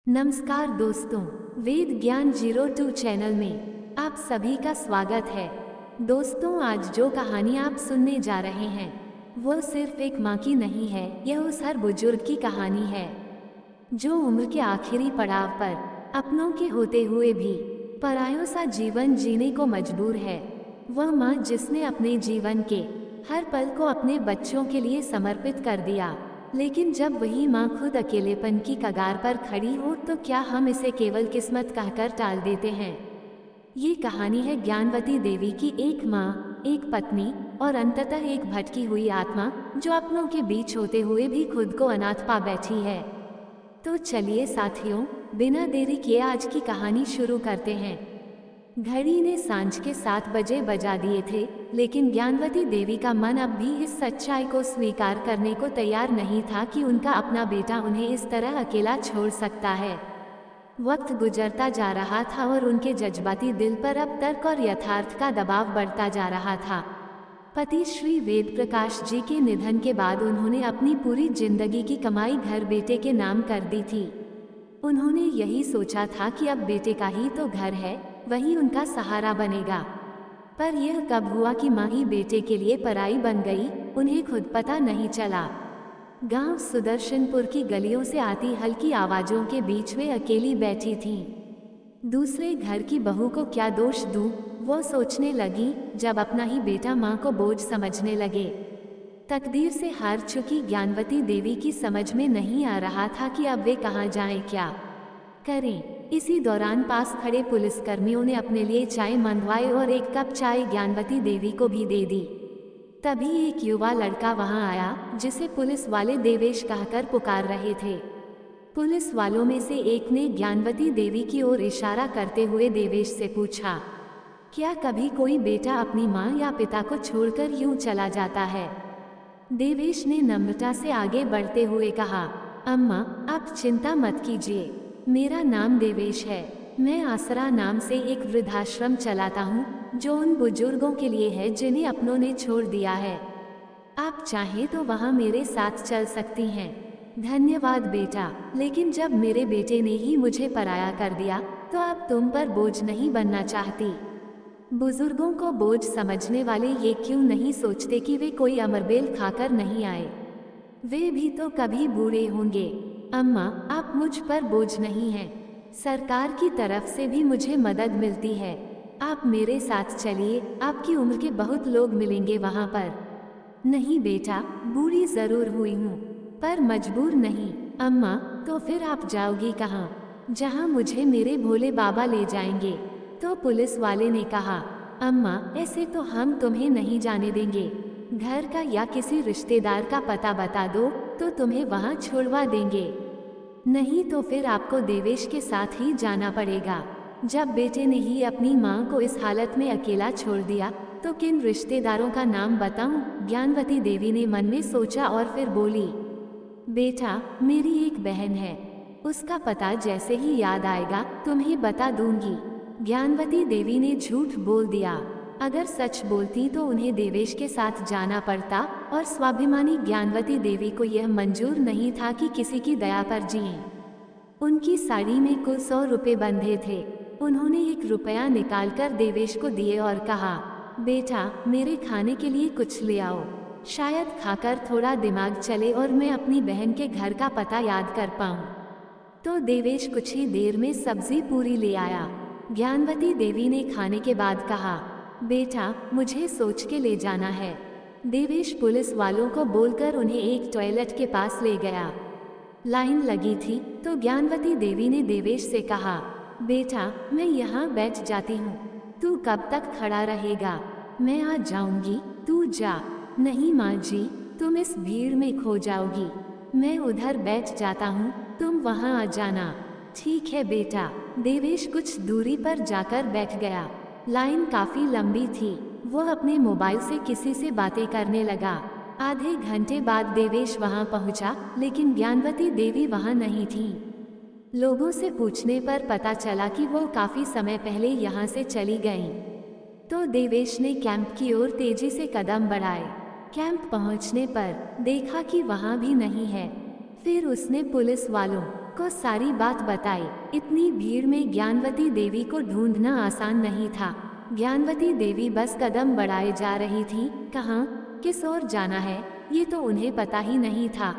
नमस्कार दोस्तों, वेद ज्ञान 02 चैनल में आप सभी का स्वागत है। दोस्तों, आज जो कहानी आप सुनने जा रहे हैं वो सिर्फ एक माँ की नहीं है, यह उस हर बुजुर्ग की कहानी है जो उम्र के आखिरी पड़ाव पर अपनों के होते हुए भी परायों सा जीवन जीने को मजबूर है। वह माँ जिसने अपने जीवन के हर पल को अपने बच्चों के लिए समर्पित कर दिया, लेकिन जब वही माँ खुद अकेलेपन की कगार पर खड़ी हो तो क्या हम इसे केवल किस्मत कहकर टाल देते हैं। ये कहानी है ज्ञानवती देवी की, एक माँ, एक पत्नी और अंततः एक भटकी हुई आत्मा जो अपनों के बीच होते हुए भी खुद को अनाथ पा बैठी है। तो चलिए साथियों, बिना देरी किए आज की कहानी शुरू करते हैं। घड़ी ने सांझ के 7 बजे बजा दिए थे, लेकिन ज्ञानवती देवी का मन अब भी इस सच्चाई को स्वीकार करने को तैयार नहीं था कि उनका अपना बेटा उन्हें इस तरह अकेला छोड़ सकता है। वक्त गुजरता जा रहा था और उनके जज्बाती दिल पर अब तर्क और यथार्थ का दबाव बढ़ता जा रहा था। पति श्री वेद प्रकाश जी के निधन के बाद उन्होंने अपनी पूरी जिंदगी की कमाई घर बेटे के नाम कर दी थी। उन्होंने यही सोचा था कि अब बेटे का ही तो घर है, वही उनका सहारा बनेगा। पर यह कब हुआ कि माँ ही बेटे के लिए पराई बन गई, उन्हें खुद पता नहीं चला। गांव सुदर्शनपुर की गलियों से आती हल्की आवाजों के बीच वे अकेली बैठी थीं। दूसरे घर की बहू को क्या दोष दूं, वो सोचने लगी, जब अपना ही बेटा माँ को बोझ समझने लगे। तकदीर से हार चुकी ज्ञानवती देवी की समझ में नहीं आ रहा था कि अब वे कहाँ जाएं, क्या करें। इसी दौरान पास खड़े पुलिसकर्मियों ने अपने लिए चाय मंगवाई और एक कप चाय ज्ञानवती देवी को भी दे दी। तभी एक युवा लड़का वहां आया, जिसे पुलिस वाले देवेश कहकर पुकार रहे थे। पुलिस वालों में से एक ने ज्ञानवती देवी की ओर इशारा करते हुए देवेश से पूछा, क्या कभी कोई बेटा अपनी माँ या पिता को छोड़कर यूं चला जाता है। देवेश ने नम्रता से आगे बढ़ते हुए कहा, अम्मा, आप चिंता मत कीजिए, मेरा नाम देवेश है। मैं आसरा नाम से एक वृद्धाश्रम चलाता हूँ, जो उन बुजुर्गों के लिए है जिन्हें अपनों ने छोड़ दिया है। आप चाहें तो वहाँ मेरे साथ चल सकती हैं। धन्यवाद बेटा, लेकिन जब मेरे बेटे ने ही मुझे पराया कर दिया तो अब तुम पर बोझ नहीं बनना चाहती। बुजुर्गों को बोझ समझने वाले ये क्यों नहीं सोचते कि वे कोई अमरबेल खाकर नहीं आए, वे भी तो कभी बूढ़े होंगे। अम्मा, आप मुझ पर बोझ नहीं हैं, सरकार की तरफ से भी मुझे मदद मिलती है। आप मेरे साथ चलिए, आपकी उम्र के बहुत लोग मिलेंगे वहाँ पर। नहीं बेटा, बूढ़ी जरूर हुई हूँ, पर मजबूर नहीं। अम्मा, तो फिर आप जाओगी कहाँ? जहाँ मुझे मेरे भोले बाबा ले जाएंगे। तो पुलिस वाले ने कहा, अम्मा, ऐसे तो हम तुम्हें नहीं जाने देंगे। घर का या किसी रिश्तेदार का पता बता दो तो तुम्हें वहाँ छोड़वा देंगे, नहीं तो फिर आपको देवेश के साथ ही जाना पड़ेगा। जब बेटे ने ही अपनी माँ को इस हालत में अकेला छोड़ दिया तो किन रिश्तेदारों का नाम बताऊं? ज्ञानवती देवी ने मन में सोचा और फिर बोली, बेटा, मेरी एक बहन है, उसका पता जैसे ही याद आएगा तुम्हें बता दूंगी। ज्ञानवती देवी ने झूठ बोल दिया। अगर सच बोलती तो उन्हें देवेश के साथ जाना पड़ता, और स्वाभिमानी ज्ञानवती देवी को यह मंजूर नहीं था कि किसी की दया पर जिएं। उनकी साड़ी में कुल 100 रुपये बंधे थे। उन्होंने 1 रुपया निकालकर देवेश को दिए और कहा, बेटा, मेरे खाने के लिए कुछ ले आओ, शायद खाकर थोड़ा दिमाग चले और मैं अपनी बहन के घर का पता याद कर पाऊँ। तो देवेश कुछ ही देर में सब्जी पूरी ले आया। ज्ञानवती देवी ने खाने के बाद कहा, बेटा, मुझे सोच के ले जाना है। देवेश पुलिस वालों को बोलकर उन्हें एक टॉयलेट के पास ले गया। लाइन लगी थी तो ज्ञानवती देवी ने देवेश से कहा, बेटा, मैं यहाँ बैठ जाती हूँ, तू कब तक खड़ा रहेगा? मैं आ जाऊंगी, तू जा। नहीं माँ जी, तुम इस भीड़ में खो जाओगी, मैं उधर बैठ जाता हूँ, तुम वहाँ आ जाना। ठीक है बेटा। देवेश कुछ दूरी पर जाकर बैठ गया। लाइन काफी लंबी थी। वो अपने मोबाइल से किसी से बातें करने लगा। आधे घंटे बाद देवेश वहां पहुंचा, लेकिन ज्ञानवती देवी वहां नहीं थी। लोगों से पूछने पर पता चला कि वो काफी समय पहले यहाँ से चली गईं। तो देवेश ने कैंप की ओर तेजी से कदम बढ़ाए। कैंप पहुंचने पर देखा कि वहां भी नहीं है। फिर उसने पुलिस वालों, सबको सारी बात बताई। इतनी भीड़ में ज्ञानवती देवी को ढूंढना आसान नहीं था। ज्ञानवती देवी बस कदम बढ़ाए जा रही थी। कहाँ, किस ओर जाना है, ये तो उन्हें पता ही नहीं था।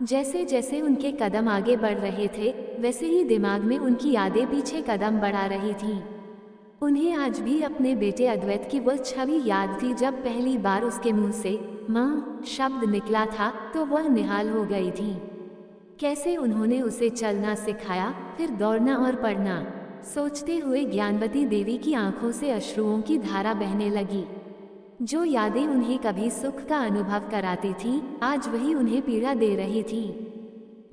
जैसे जैसे उनके कदम आगे बढ़ रहे थे, वैसे ही दिमाग में उनकी यादें पीछे कदम बढ़ा रही थीं। उन्हें आज भी अपने बेटे अद्वैत की वो छवि याद थी जब पहली बार उसके मुंह से माँ शब्द निकला था तो वह निहाल हो गई थी। कैसे उन्होंने उसे चलना सिखाया, फिर दौड़ना और पढ़ना। सोचते हुए ज्ञानवती देवी की आंखों से अश्रुओं की धारा बहने लगी। जो यादें उन्हें कभी सुख का अनुभव कराती थीं, आज वही उन्हें पीड़ा दे रही थी।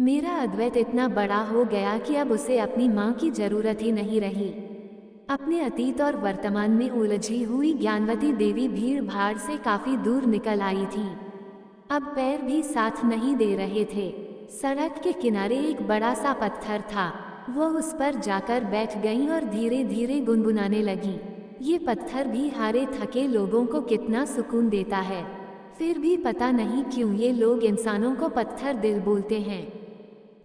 मेरा अद्वैत इतना बड़ा हो गया कि अब उसे अपनी माँ की जरूरत ही नहीं रही। अपने अतीत और वर्तमान में उलझी हुई ज्ञानवती देवी भीड़ भाड़ से काफी दूर निकल आई थी। अब पैर भी साथ नहीं दे रहे थे। सड़क के किनारे एक बड़ा सा पत्थर था। वो उस पर जाकर बैठ गईं और धीरे धीरे गुनगुनाने लगी। ये पत्थर भी हारे थके लोगों को कितना सुकून देता है। फिर भी पता नहीं क्यों ये लोग इंसानों को पत्थर दिल बोलते हैं।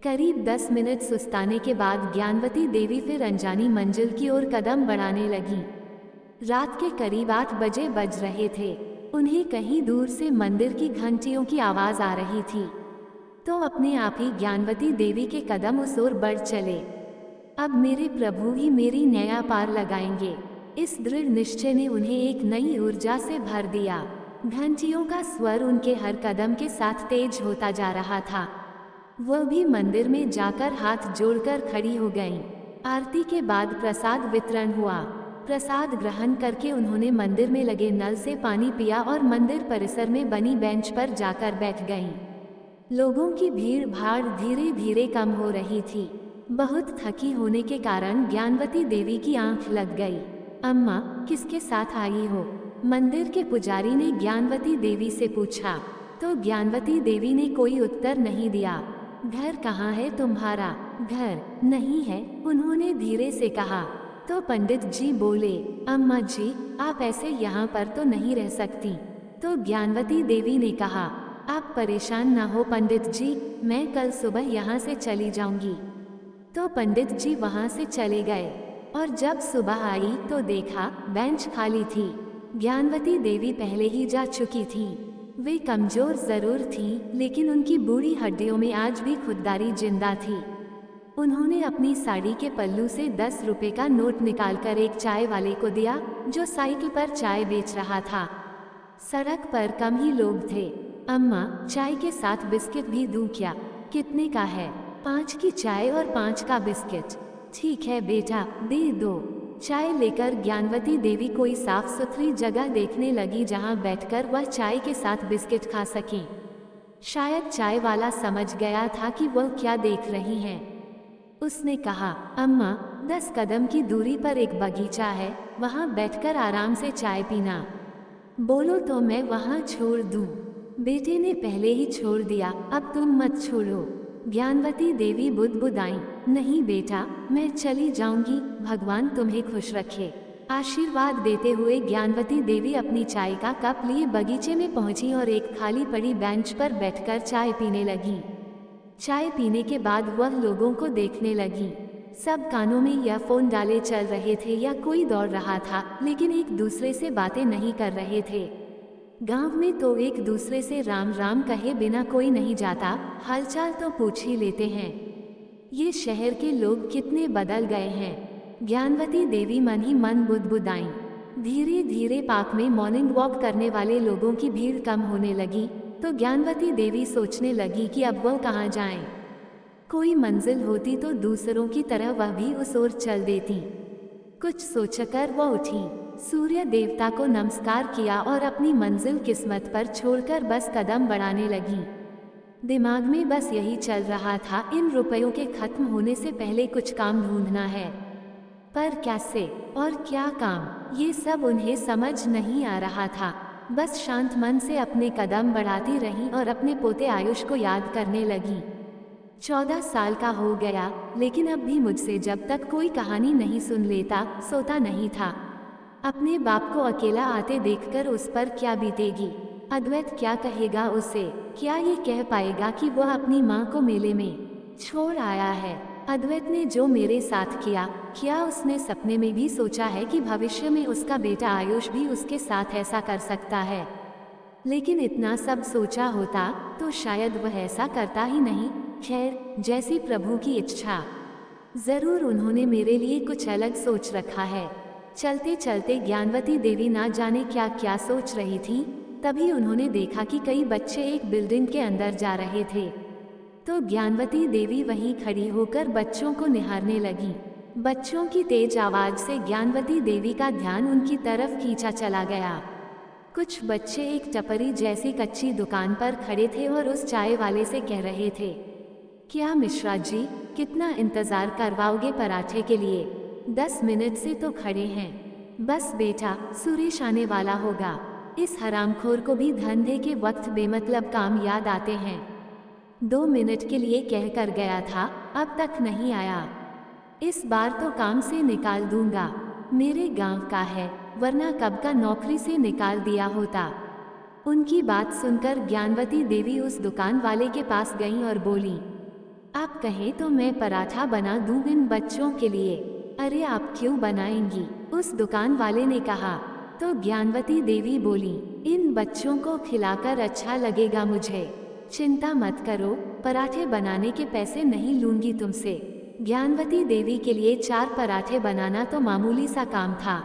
करीब 10 मिनट सुस्ताने के बाद ज्ञानवती देवी फिर अनजानी मंजिल की ओर कदम बढ़ाने लगी। रात के करीब 8 बजे बज रहे थे। उन्हें कहीं दूर से मंदिर की घंटियों की आवाज आ रही थी। तो अपने आप ही ज्ञानवती देवी के कदम उस ओर बढ़ चले। अब मेरे प्रभु ही मेरी नया पार लगाएंगे। इस दृढ़ निश्चय ने उन्हें एक नई ऊर्जा से भर दिया। घंटियों का स्वर उनके हर कदम के साथ तेज होता जा रहा था। वह भी मंदिर में जाकर हाथ जोड़कर खड़ी हो गईं। आरती के बाद प्रसाद वितरण हुआ। प्रसाद ग्रहण करके उन्होंने मंदिर में लगे नल से पानी पिया और मंदिर परिसर में बनी बेंच पर जाकर बैठ गईं। लोगों की भीड़ भाड़ धीरे धीरे कम हो रही थी। बहुत थकी होने के कारण ज्ञानवती देवी की आंख लग गई। अम्मा, किसके साथ आई हो? मंदिर के पुजारी ने ज्ञानवती देवी से पूछा। तो ज्ञानवती देवी ने कोई उत्तर नहीं दिया। घर कहाँ है तुम्हारा? घर नहीं है, उन्होंने धीरे से कहा। तो पंडित जी बोले, अम्मा जी, आप ऐसे यहाँ पर तो नहीं रह सकती। तो ज्ञानवती देवी ने कहा, आप परेशान ना हो पंडित जी, मैं कल सुबह यहाँ से चली जाऊंगी। तो पंडित जी वहाँ से चले गए और जब सुबह आई तो देखा बेंच खाली थी। ज्ञानवती देवी पहले ही जा चुकी थी। वे कमजोर जरूर थी, लेकिन उनकी बूढ़ी हड्डियों में आज भी खुददारी जिंदा थी। उन्होंने अपनी साड़ी के पल्लू से 10 रुपए का नोट निकालकर एक चाय वाले को दिया, जो साइकिल पर चाय बेच रहा था। सड़क पर कम ही लोग थे। अम्मा, चाय के साथ बिस्किट भी दूं क्या? कितने का है? 5 की चाय और 5 का बिस्किट। ठीक है बेटा, दे दो। चाय लेकर ज्ञानवती देवी कोई साफ सुथरी जगह देखने लगी जहां बैठकर वह चाय के साथ बिस्किट खा सके। शायद चाय वाला समझ गया था कि वह क्या देख रही हैं। उसने कहा, अम्मा, 10 कदम की दूरी पर एक बगीचा है, वहां बैठकर आराम से चाय पीना। बोलो तो मैं वहां छोड़ दूं। बेटे ने पहले ही छोड़ दिया, अब तुम मत छोड़ो। ज्ञानवती देवी बुदबुदाई, नहीं बेटा, मैं चली जाऊंगी, भगवान तुम्हें खुश रखे। आशीर्वाद देते हुए ज्ञानवती देवी अपनी चाय का कप लिए बगीचे में पहुंची और एक खाली पड़ी बेंच पर बैठकर चाय पीने लगी। चाय पीने के बाद वह लोगों को देखने लगी। सब कानों में ईयरफोन डाले चल रहे थे या कोई दौड़ रहा था, लेकिन एक दूसरे से बातें नहीं कर रहे थे। गांव में तो एक दूसरे से राम राम कहे बिना कोई नहीं जाता, हालचाल तो पूछ ही लेते हैं। ये शहर के लोग कितने बदल गए हैं। ज्ञानवती देवी मन ही मन बुदबुदाई। धीरे धीरे पार्क में मॉर्निंग वॉक करने वाले लोगों की भीड़ कम होने लगी, तो ज्ञानवती देवी सोचने लगी कि अब वह कहाँ जाएं। कोई मंजिल होती तो दूसरों की तरह वह भी उस ओर चल देती। कुछ सोचकर वह उठी, सूर्य देवता को नमस्कार किया और अपनी मंजिल किस्मत पर छोड़कर बस कदम बढ़ाने लगी। दिमाग में बस यही चल रहा था, इन रुपयों के खत्म होने से पहले कुछ काम ढूंढना है, पर कैसे और क्या काम, ये सब उन्हें समझ नहीं आ रहा था। बस शांत मन से अपने कदम बढ़ाती रही और अपने पोते आयुष को याद करने लगी। 14 साल का हो गया, लेकिन अब भी मुझसे जब तक कोई कहानी नहीं सुन लेता, सोता नहीं था। अपने बाप को अकेला आते देखकर उस पर क्या बीतेगी। अद्वैत क्या कहेगा उसे? क्या ये कह पाएगा कि वह अपनी माँ को मेले में छोड़ आया है। अद्वैत ने जो मेरे साथ किया, क्या उसने सपने में भी सोचा है कि भविष्य में उसका बेटा आयुष भी उसके साथ ऐसा कर सकता है? लेकिन इतना सब सोचा होता तो शायद वह ऐसा करता ही नहीं। खैर, जैसी प्रभु की इच्छा। जरूर उन्होंने मेरे लिए कुछ अलग सोच रखा है। चलते चलते ज्ञानवती देवी ना जाने क्या क्या सोच रही थी। तभी उन्होंने देखा कि कई बच्चे एक बिल्डिंग के अंदर जा रहे थे। तो ज्ञानवती देवी वहीं खड़ी होकर बच्चों को निहारने लगी। बच्चों की तेज आवाज से ज्ञानवती देवी का ध्यान उनकी तरफ खींचा चला गया। कुछ बच्चे एक टपरी जैसी कच्ची दुकान पर खड़े थे और उस चाय वाले से कह रहे थे, क्या मिश्रा जी, कितना इंतजार करवाओगे पराठे के लिए? 10 मिनट से तो खड़े हैं। बस बेटा, सुरेश आने वाला होगा। इस हरामखोर को भी धंधे के वक्त बेमतलब काम याद आते हैं। 2 मिनट के लिए कह कर गया था, अब तक नहीं आया। इस बार तो काम से निकाल दूंगा। मेरे गांव का है, वरना कब का नौकरी से निकाल दिया होता। उनकी बात सुनकर ज्ञानवती देवी उस दुकान वाले के पास गईं और बोली, आप कहें तो मैं पराठा बना दूं इन बच्चों के लिए। अरे आप क्यों बनाएंगी? उस दुकान वाले ने कहा। तो ज्ञानवती देवी बोली, इन बच्चों को खिलाकर अच्छा लगेगा मुझे। चिंता मत करो, पराठे बनाने के पैसे नहीं लूंगी तुमसे। ज्ञानवती देवी के लिए 4 पराठे बनाना तो मामूली सा काम था।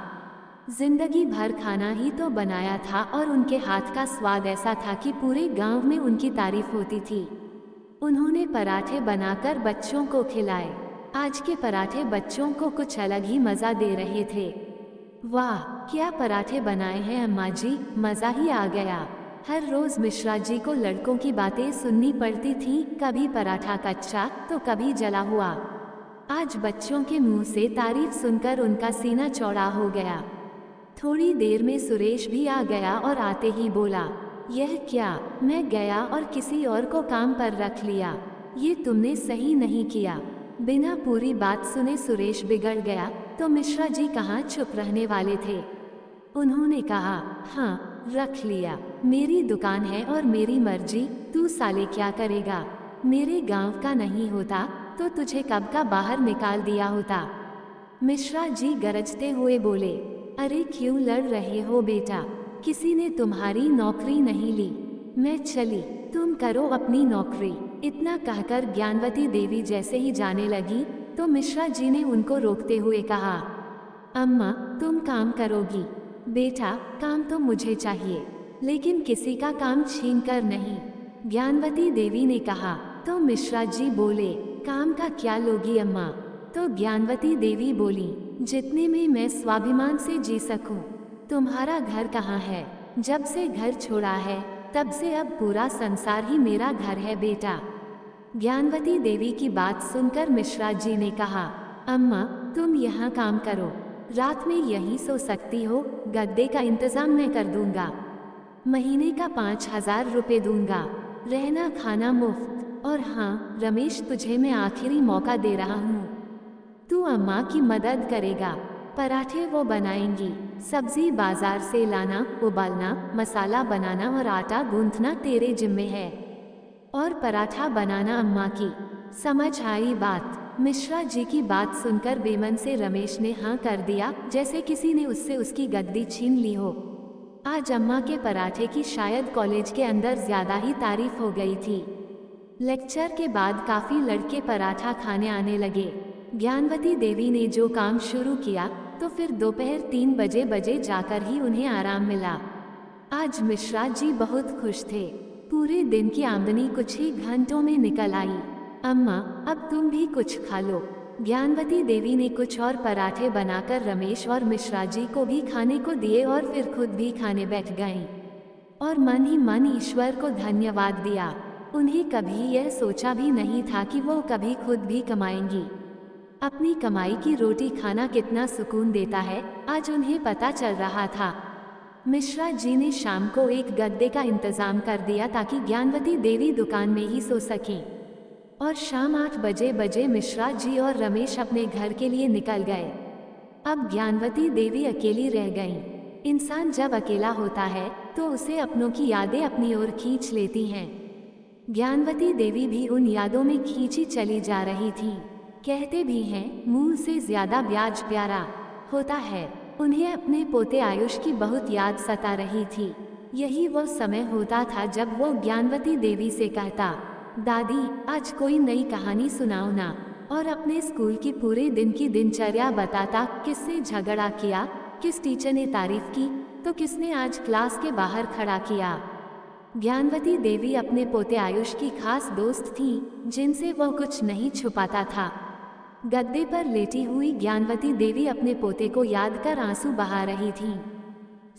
जिंदगी भर खाना ही तो बनाया था और उनके हाथ का स्वाद ऐसा था कि पूरे गांव में उनकी तारीफ होती थी। उन्होंने पराठे बनाकर बच्चों को खिलाए। आज के पराठे बच्चों को कुछ अलग ही मज़ा दे रहे थे। वाह, क्या पराठे बनाए हैं अम्मा जी, मज़ा ही आ गया। हर रोज़ मिश्रा जी को लड़कों की बातें सुननी पड़ती थी, कभी पराठा कच्चा तो कभी जला हुआ। आज बच्चों के मुंह से तारीफ सुनकर उनका सीना चौड़ा हो गया। थोड़ी देर में सुरेश भी आ गया और आते ही बोला, यह क्या? मैं गया और किसी और को काम पर रख लिया। ये तुमने सही नहीं किया। बिना पूरी बात सुने सुरेश बिगड़ गया। तो मिश्रा जी कहाँ चुप रहने वाले थे। उन्होंने कहा, हाँ, रख लिया। मेरी दुकान है और मेरी मर्जी, तू साले क्या करेगा? मेरे गांव का नहीं होता तो तुझे कब का बाहर निकाल दिया होता। मिश्रा जी गरजते हुए बोले, अरे क्यों लड़ रहे हो बेटा? किसी ने तुम्हारी नौकरी नहीं ली। मैं चली, तुम करो अपनी नौकरी। इतना कहकर ज्ञानवती देवी जैसे ही जाने लगी तो मिश्रा जी ने उनको रोकते हुए कहा, अम्मा, तुम काम करोगी? बेटा, काम तो मुझे चाहिए, लेकिन किसी का काम छीन कर नहीं। ज्ञानवती देवी ने कहा। तो मिश्रा जी बोले, काम का क्या लोगी अम्मा? तो ज्ञानवती देवी बोली, जितने में मैं स्वाभिमान से जी सकूं। तुम्हारा घर कहाँ है? जब से घर छोड़ा है तब से अब पूरा संसार ही मेरा घर है बेटा। ज्ञानवती देवी की बात सुनकर मिश्रा जी ने कहा, अम्मा, तुम यहाँ काम करो, रात में यहीं सो सकती हो। गद्दे का इंतजाम मैं कर दूंगा। महीने का 5,000 रुपये दूंगा, रहना खाना मुफ्त। और हाँ रमेश, तुझे मैं आखिरी मौका दे रहा हूँ, तू अम्मा की मदद करेगा। पराठे वो बनाएंगी, सब्जी बाजार से लाना, उबालना, मसाला बनाना और आटा गूंथना तेरे जिम्मे है, और पराठा बनाना अम्मा की। समझ आई बात? मिश्रा जी की बात सुनकर बेमन से रमेश ने हाँ कर दिया, जैसे किसी ने उससे उसकी गद्दी छीन ली हो। आज अम्मा के पराठे की शायद कॉलेज के अंदर ज्यादा ही तारीफ हो गई थी। लेक्चर के बाद काफी लड़के पराठा खाने आने लगे। ज्ञानवती देवी ने जो काम शुरू किया तो फिर दोपहर 3 बजे जाकर ही उन्हें आराम मिला। आज मिश्रा जी बहुत खुश थे। पूरे दिन की आमदनी कुछ ही घंटों में निकल आई। अम्मा, अब तुम भी कुछ खा लो। ज्ञानवती देवी ने कुछ और पराठे बनाकर रमेश और मिश्रा जी को भी खाने को दिए और फिर खुद भी खाने बैठ गईं और मन ही मन ईश्वर को धन्यवाद दिया। उन्हें कभी यह सोचा भी नहीं था कि वो कभी खुद भी कमाएंगी। अपनी कमाई की रोटी खाना कितना सुकून देता है, आज उन्हें पता चल रहा था। मिश्रा जी ने शाम को एक गद्दे का इंतजाम कर दिया ताकि ज्ञानवती देवी दुकान में ही सो सकें, और शाम 8 बजे मिश्रा जी और रमेश अपने घर के लिए निकल गए। अब ज्ञानवती देवी अकेली रह गईं। इंसान जब अकेला होता है तो उसे अपनों की यादें अपनी ओर खींच लेती हैं। ज्ञानवती देवी भी उन यादों में खींची चली जा रही थी। कहते भी हैं, मूल से ज्यादा ब्याज प्यारा होता है। उन्हें अपने पोते आयुष की बहुत याद सता रही थी। यही वो समय होता था जब वो ज्ञानवती देवी से कहता, दादी आज कोई नई कहानी सुनाओ ना, और अपने स्कूल की पूरे दिन की दिनचर्या बताता, किससे झगड़ा किया, किस टीचर ने तारीफ की, तो किसने आज क्लास के बाहर खड़ा किया। ज्ञानवती देवी अपने पोते आयुष की खास दोस्त थी, जिनसे वह कुछ नहीं छुपाता था। गद्दे पर लेटी हुई ज्ञानवती देवी अपने पोते को याद कर आंसू बहा रही थी।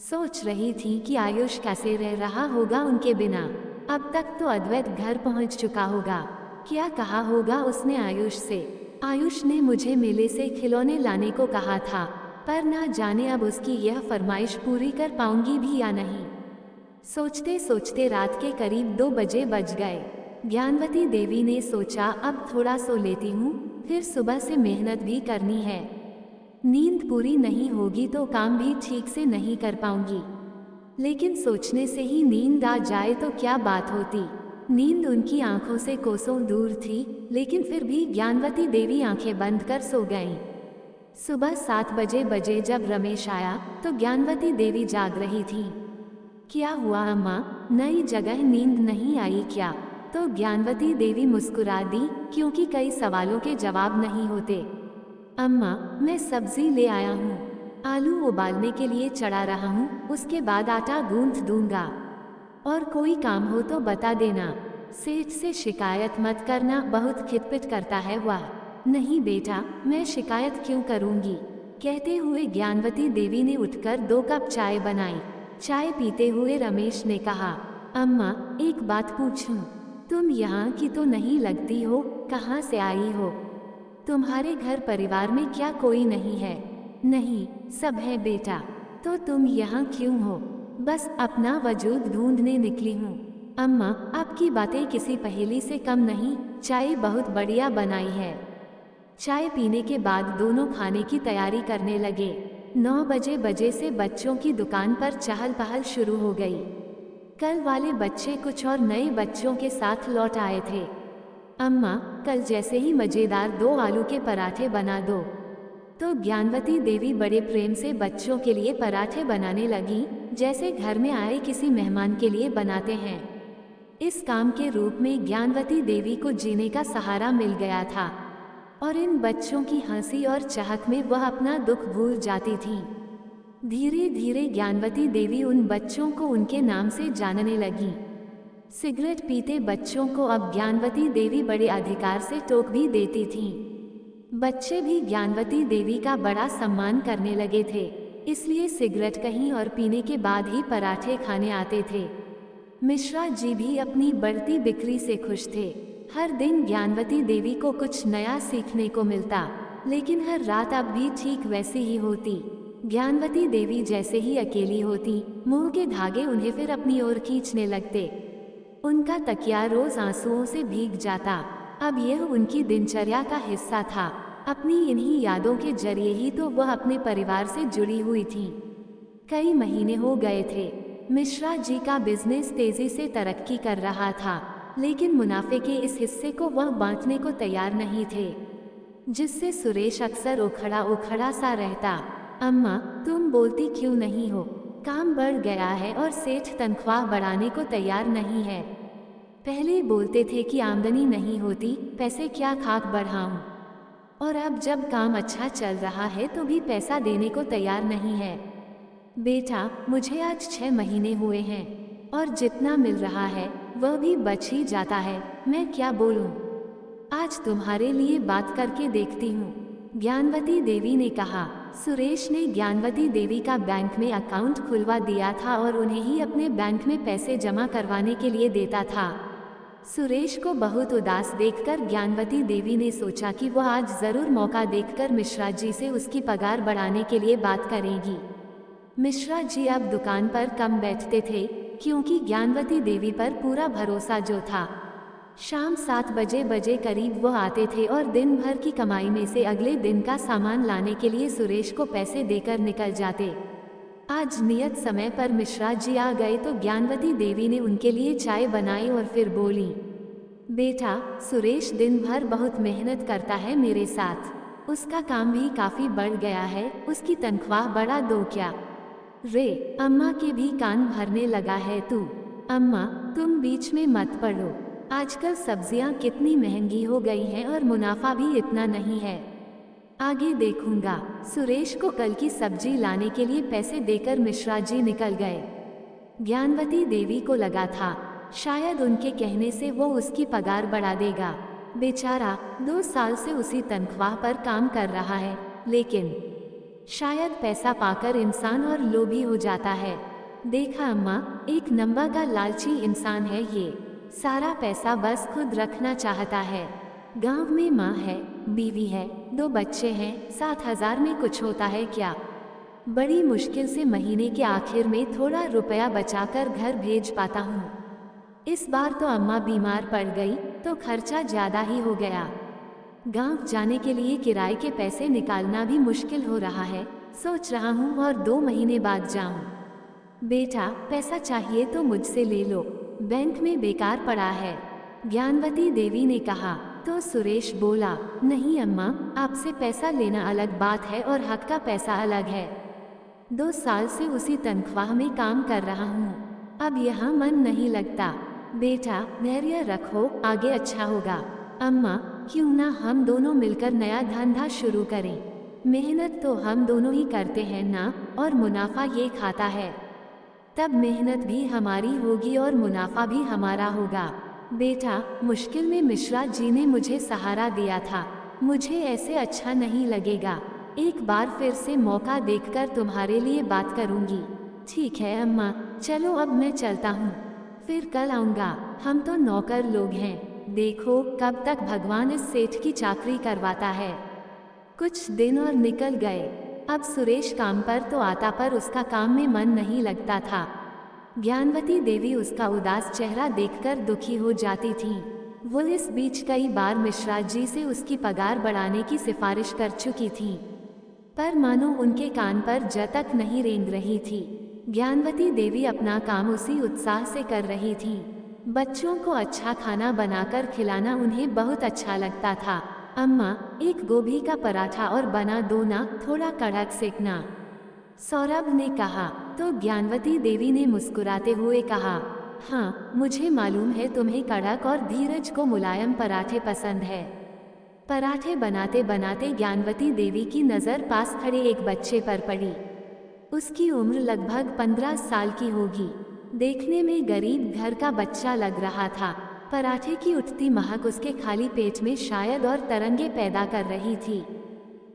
सोच रही थी कि आयुष कैसे रह रहा होगा उनके बिना। अब तक तो अद्वैत घर पहुंच चुका होगा। क्या कहा होगा उसने आयुष से। आयुष ने मुझे मेले से खिलौने लाने को कहा था, पर ना जाने अब उसकी यह फरमाइश पूरी कर पाऊंगी भी या नहीं। सोचते सोचते रात के करीब 2 बजे बज गए। ज्ञानवती देवी ने सोचा, अब थोड़ा सो लेती हूँ, फिर सुबह से मेहनत भी करनी है। नींद पूरी नहीं होगी तो काम भी ठीक से नहीं कर पाऊंगी। लेकिन सोचने से ही नींद आ जाए तो क्या बात होती। नींद उनकी आंखों से कोसों दूर थी, लेकिन फिर भी ज्ञानवती देवी आंखें बंद कर सो गईं। सुबह 7 बजे जब रमेश आया तो ज्ञानवती देवी जाग रही थी। क्या हुआ अम्मा, नई जगह नींद नहीं आई क्या? तो ज्ञानवती देवी मुस्कुरा दी, क्योंकि कई सवालों के जवाब नहीं होते। अम्मा, मैं सब्जी ले आया हूँ, आलू उबालने के लिए चढ़ा रहा हूँ, उसके बाद आटा गूंथ दूंगा। और कोई काम हो तो बता देना। सेठ से शिकायत मत करना, बहुत खिटपिट करता है वह। नहीं बेटा, मैं शिकायत क्यों करूँगी? कहते हुए ज्ञानवती देवी ने उठकर 2 कप चाय बनाई। चाय पीते हुए रमेश ने कहा, अम्मा एक बात पूछूं? तुम यहाँ की तो नहीं लगती हो, कहाँ से आई हो? तुम्हारे घर परिवार में क्या कोई नहीं है? नहीं, सब है बेटा। तो तुम यहाँ क्यों हो? बस अपना वजूद ढूंढने निकली हूँ। अम्मा, आपकी बातें किसी पहेली से कम नहीं, चाय बहुत बढ़िया बनाई है। चाय पीने के बाद दोनों खाने की तैयारी करने लगे। 9 बजे से बच्चों की दुकान पर चहल पहल शुरू हो गई। कल वाले बच्चे कुछ और नए बच्चों के साथ लौट आए थे। अम्मा, कल जैसे ही मजेदार 2 आलू के पराठे बना दो। तो ज्ञानवती देवी बड़े प्रेम से बच्चों के लिए पराठे बनाने लगी, जैसे घर में आए किसी मेहमान के लिए बनाते हैं। इस काम के रूप में ज्ञानवती देवी को जीने का सहारा मिल गया था, और इन बच्चों की हंसी और चहक में वह अपना दुख भूल जाती थी। धीरे धीरे ज्ञानवती देवी उन बच्चों को उनके नाम से जानने लगी। सिगरेट पीते बच्चों को अब ज्ञानवती देवी बड़े अधिकार से टोक भी देती थी। बच्चे भी ज्ञानवती देवी का बड़ा सम्मान करने लगे थे, इसलिए सिगरेट कहीं और पीने के बाद ही पराठे खाने आते थे। मिश्रा जी भी अपनी बढ़ती बिक्री से खुश थे। हर दिन ज्ञानवती देवी को कुछ नया सीखने को मिलता, लेकिन हर रात अब भी ठीक वैसी ही होती। ज्ञानवती देवी जैसे ही अकेली होती, मोह के धागे उन्हें फिर अपनी ओर खींचने लगते। उनका तकिया रोज आंसुओं से भीग जाता। अब यह उनकी दिनचर्या का हिस्सा था। अपनी इन्हीं यादों के जरिए ही तो वह अपने परिवार से जुड़ी हुई थी। कई महीने हो गए थे। मिश्रा जी का बिजनेस तेजी से तरक्की कर रहा था, लेकिन मुनाफे के इस हिस्से को वह बांटने को तैयार नहीं थे, जिससे सुरेश अक्सर उखड़ा उखड़ा सा रहता। अम्मा, तुम बोलती क्यों नहीं हो? काम बढ़ गया है और सेठ तनख्वाह बढ़ाने को तैयार नहीं है। पहले बोलते थे कि आमदनी नहीं होती, पैसे क्या खाक बढ़ाऊं, और अब जब काम अच्छा चल रहा है तो भी पैसा देने को तैयार नहीं है। बेटा, मुझे आज 6 महीने हुए हैं, और जितना मिल रहा है वह भी बच ही जाता है। मैं क्या बोलूं? आज तुम्हारे लिए बात करके देखती हूँ, ज्ञानवती देवी ने कहा। सुरेश ने ज्ञानवती देवी का बैंक में अकाउंट खुलवा दिया था और उन्हें ही अपने बैंक में पैसे जमा करवाने के लिए देता था। सुरेश को बहुत उदास देखकर ज्ञानवती देवी ने सोचा कि वह आज जरूर मौका देखकर मिश्रा जी से उसकी पगार बढ़ाने के लिए बात करेगी। मिश्रा जी अब दुकान पर कम बैठते थे, क्योंकि ज्ञानवती देवी पर पूरा भरोसा जो था। शाम 7 बजे करीब वह आते थे और दिन भर की कमाई में से अगले दिन का सामान लाने के लिए सुरेश को पैसे देकर निकल जाते। आज नियत समय पर मिश्रा जी आ गए तो ज्ञानवती देवी ने उनके लिए चाय बनाई और फिर बोली, बेटा, सुरेश दिन भर बहुत मेहनत करता है मेरे साथ। उसका काम भी काफी बढ़ गया है, उसकी तनख्वाह बढ़ा दो क्या? रे, अम्मा के भी कान भरने लगा है तू। अम्मा, तुम बीच में मत पड़ो। आजकल सब्जियां कितनी महंगी हो गई हैं और मुनाफा भी इतना नहीं है। आगे देखूंगा। सुरेश को कल की सब्जी लाने के लिए पैसे देकर मिश्रा जी निकल गए। ज्ञानवती देवी को लगा था शायद उनके कहने से वो उसकी पगार बढ़ा देगा। बेचारा 2 साल से उसी तनख्वाह पर काम कर रहा है, लेकिन शायद पैसा पाकर इंसान और लोभी हो जाता है। देखा अम्मा, एक नंबर का लालची इंसान है ये। सारा पैसा बस खुद रखना चाहता है। गांव में माँ है, बीवी है, 2 बच्चे हैं, 7,000 में कुछ होता है क्या? बड़ी मुश्किल से महीने के आखिर में थोड़ा रुपया बचाकर घर भेज पाता हूँ। इस बार तो अम्मा बीमार पड़ गई तो खर्चा ज्यादा ही हो गया। गांव जाने के लिए किराए के पैसे निकालना भी मुश्किल हो रहा है। सोच रहा हूँ और 2 महीने बाद जाऊँ। बेटा, पैसा चाहिए तो मुझसे ले लो, बैंक में बेकार पड़ा है। ज्ञानवती देवी ने कहा। तो सुरेश बोला, नहीं अम्मा, आपसे पैसा लेना अलग बात है और हक का पैसा अलग है। 2 साल से उसी तनख्वाह में काम कर रहा हूँ, अब यहाँ मन नहीं लगता। बेटा, धैर्य रखो, आगे अच्छा होगा। अम्मा, क्यों ना हम दोनों मिलकर नया धंधा शुरू करें? मेहनत तो हम दोनों ही करते हैं ना, और मुनाफा ये खाता है। तब मेहनत भी हमारी होगी और मुनाफा भी हमारा होगा। बेटा, मुश्किल में मिश्रा जी ने मुझे सहारा दिया था, मुझे ऐसे अच्छा नहीं लगेगा। एक बार फिर से मौका देखकर तुम्हारे लिए बात करूंगी। ठीक है अम्मा, चलो अब मैं चलता हूँ, फिर कल आऊँगा। हम तो नौकर लोग हैं, देखो कब तक भगवान इस सेठ की चाकरी करवाता है। कुछ दिन और निकल गए। अब सुरेश काम पर तो आता पर उसका काम में मन नहीं लगता था। ज्ञानवती देवी उसका उदास चेहरा देखकर दुखी हो जाती थी। वो इस बीच कई बार मिश्रा जी से उसकी पगार बढ़ाने की सिफारिश कर चुकी थी, पर मानो उनके कान पर जतक नहीं रेंग रही थी। ज्ञानवती देवी अपना काम उसी उत्साह से कर रही थी। बच्चों को अच्छा खाना बनाकर खिलाना उन्हें बहुत अच्छा लगता था। अम्मा, एक गोभी का पराठा और बना दो ना, थोड़ा कड़क सेकना, सौरभ ने कहा। तो ज्ञानवती देवी ने मुस्कुराते हुए कहा, हाँ, मुझे मालूम है तुम्हें कड़क और धीरज को मुलायम पराठे पसंद है। पराठे बनाते बनाते ज्ञानवती देवी की नज़र पास खड़े एक बच्चे पर पड़ी। उसकी उम्र लगभग 15 साल की होगी। देखने में गरीब घर का बच्चा लग रहा था। पराठे की उठती महक उसके खाली पेट में शायद और तरंगे पैदा कर रही थी।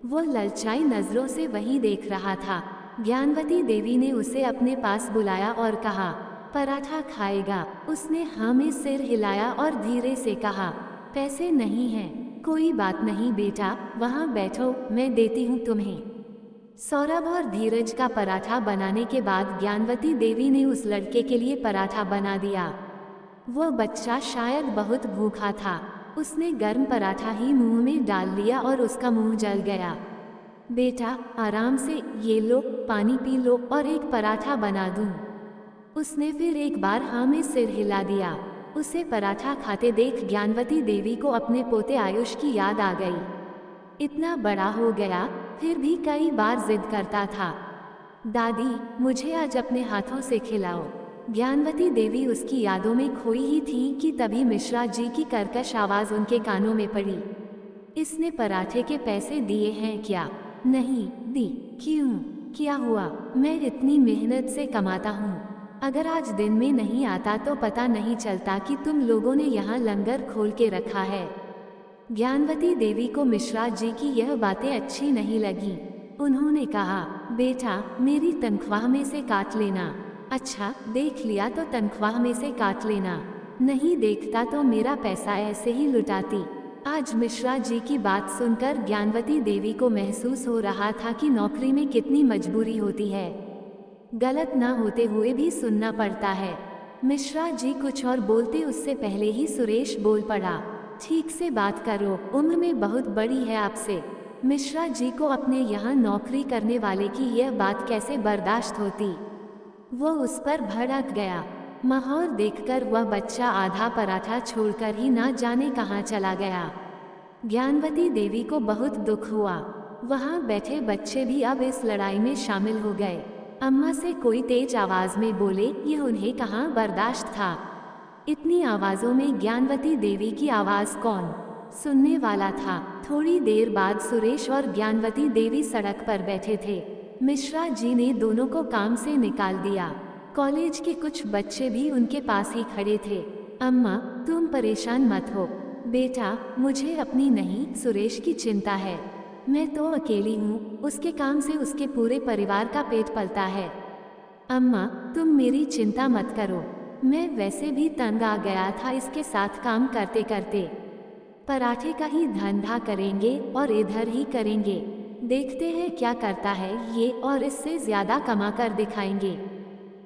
वो ललचाई नजरों से वही देख रहा था। ज्ञानवती देवी ने उसे अपने पास बुलाया और कहा, पराठा खाएगा? उसने हाँ में सिर हिलाया और धीरे से कहा, पैसे नहीं हैं। कोई बात नहीं बेटा, वहाँ बैठो, मैं देती हूँ तुम्हें। सौरभ और धीरज का पराठा बनाने के बाद ज्ञानवती देवी ने उस लड़के के लिए पराठा बना दिया। वो बच्चा शायद बहुत भूखा था, उसने गर्म पराठा ही मुंह में डाल लिया और उसका मुंह जल गया। बेटा, आराम से, ये लो, पानी पी लो और एक पराठा बना दूं। उसने फिर एक बार हाँ में सिर हिला दिया। उसे पराठा खाते देख ज्ञानवती देवी को अपने पोते आयुष की याद आ गई। इतना बड़ा हो गया, फिर भी कई बार जिद करता था, दादी मुझे आज अपने हाथों से खिलाओ। ज्ञानवती देवी उसकी यादों में खोई ही थी कि तभी मिश्रा जी की कर्कश आवाज उनके कानों में पड़ी। इसने पराठे के पैसे दिए हैं क्या? नहीं दी। क्यों? क्या हुआ? मैं इतनी मेहनत से कमाता हूँ, अगर आज दिन में नहीं आता तो पता नहीं चलता कि तुम लोगों ने यहाँ लंगर खोल के रखा है। ज्ञानवती देवी को मिश्रा जी की यह बातें अच्छी नहीं लगी। उन्होंने कहा, बेटा मेरी तनख्वाह में से काट लेना। अच्छा, देख लिया तो तनख्वाह में से काट लेना, नहीं देखता तो मेरा पैसा ऐसे ही लुटाती। आज मिश्रा जी की बात सुनकर ज्ञानवती देवी को महसूस हो रहा था कि नौकरी में कितनी मजबूरी होती है, गलत ना होते हुए भी सुनना पड़ता है। मिश्रा जी कुछ और बोलते उससे पहले ही सुरेश बोल पड़ा, ठीक से बात करो, उम्र में बहुत बड़ी है आपसे। मिश्रा जी को अपने यहाँ नौकरी करने वाले की यह बात कैसे बर्दाश्त होती। वो उस पर भड़क गया। माहौल देखकर वह बच्चा आधा पराठा छोड़कर ही ना जाने कहाँ चला गया। ज्ञानवती देवी को बहुत दुख हुआ। वहाँ बैठे बच्चे भी अब इस लड़ाई में शामिल हो गए। अम्मा से कोई तेज आवाज में बोले, ये उन्हें कहाँ बर्दाश्त था। इतनी आवाजों में ज्ञानवती देवी की आवाज कौन सुनने वाला था। थोड़ी देर बाद सुरेश और ज्ञानवती देवी सड़क पर बैठे थे। मिश्रा जी ने दोनों को काम से निकाल दिया। कॉलेज के कुछ बच्चे भी उनके पास ही खड़े थे। अम्मा, तुम परेशान मत हो बेटा, मुझे अपनी नहीं सुरेश की चिंता है। मैं तो अकेली हूँ, उसके काम से उसके पूरे परिवार का पेट पलता है। अम्मा, तुम मेरी चिंता मत करो, मैं वैसे भी तंग आ गया था इसके साथ काम करते करते। पराठे का ही धंधा करेंगे और इधर ही करेंगे, देखते हैं क्या करता है ये, और इससे ज्यादा कमा कर दिखाएंगे।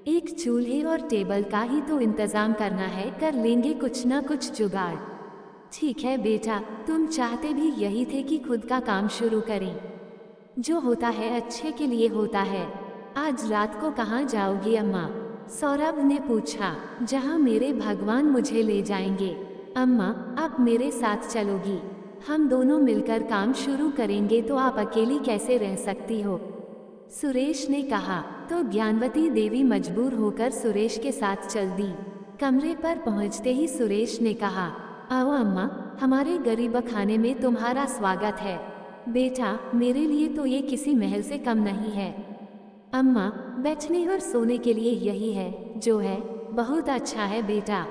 एक चूल्हे और टेबल का ही तो इंतजाम करना है, कर लेंगे कुछ ना कुछ जुगाड़। ठीक है बेटा, तुम चाहते भी यही थे कि खुद का काम शुरू करें। जो होता है अच्छे के लिए होता है। आज रात को कहाँ जाओगी अम्मा? सौरभ ने पूछा। जहाँ मेरे भगवान मुझे ले जाएंगे। अम्मा, आप मेरे साथ चलोगी? हम दोनों मिलकर काम शुरू करेंगे, तो आप अकेली कैसे रह सकती हो? सुरेश ने कहा। तो ज्ञानवती देवी मजबूर होकर सुरेश के साथ चल दी। कमरे पर पहुंचते ही सुरेश ने कहा, आओ अम्मा, हमारे गरीब खाने में तुम्हारा स्वागत है। बेटा, मेरे लिए तो ये किसी महल से कम नहीं है। अम्मा, बैठने और सोने के लिए यही है जो है। बहुत अच्छा है बेटा।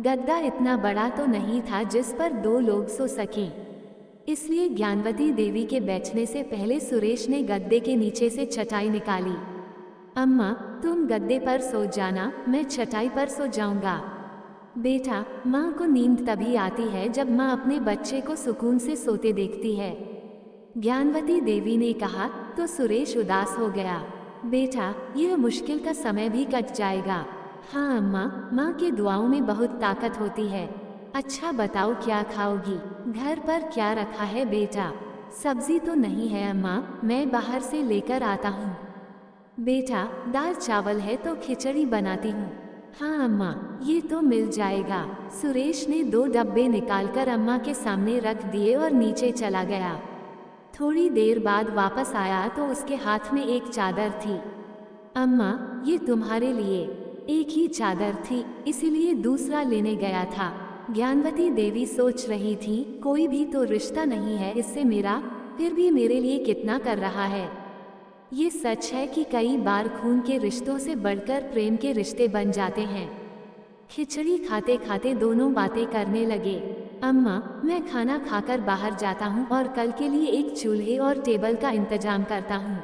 गद्दा इतना बड़ा तो नहीं था जिस पर 2 लोग सो सकें, इसलिए ज्ञानवती देवी के बैठने से पहले सुरेश ने गद्दे के नीचे से चटाई निकाली। अम्मा, तुम गद्दे पर सो जाना, मैं चटाई पर सो जाऊंगा। बेटा, माँ को नींद तभी आती है जब माँ अपने बच्चे को सुकून से सोते देखती है, ज्ञानवती देवी ने कहा। तो सुरेश उदास हो गया। बेटा, यह मुश्किल का समय भी कट जाएगा। हाँ अम्मा, माँ के दुआओं में बहुत ताकत होती है। अच्छा बताओ, क्या खाओगी? घर पर क्या रखा है बेटा? सब्जी तो नहीं है अम्मा, मैं बाहर से लेकर आता हूँ। बेटा, दाल चावल है तो खिचड़ी बनाती हूँ। हाँ अम्मा, ये तो मिल जाएगा। सुरेश ने 2 डब्बे निकालकर अम्मा के सामने रख दिए और नीचे चला गया। थोड़ी देर बाद वापस आया तो उसके हाथ में एक चादर थी। अम्मा, ये तुम्हारे लिए। एक ही चादर थी, इसीलिए दूसरा लेने गया था। ज्ञानवती देवी सोच रही थी, कोई भी तो रिश्ता नहीं है इससे मेरा, फिर भी मेरे लिए कितना कर रहा है। ये सच है कि कई बार खून के रिश्तों से बढ़कर प्रेम के रिश्ते बन जाते हैं। खिचड़ी खाते खाते दोनों बातें करने लगे। अम्मा, मैं खाना खाकर बाहर जाता हूँ और कल के लिए एक चूल्हे और टेबल का इंतजाम करता हूँ।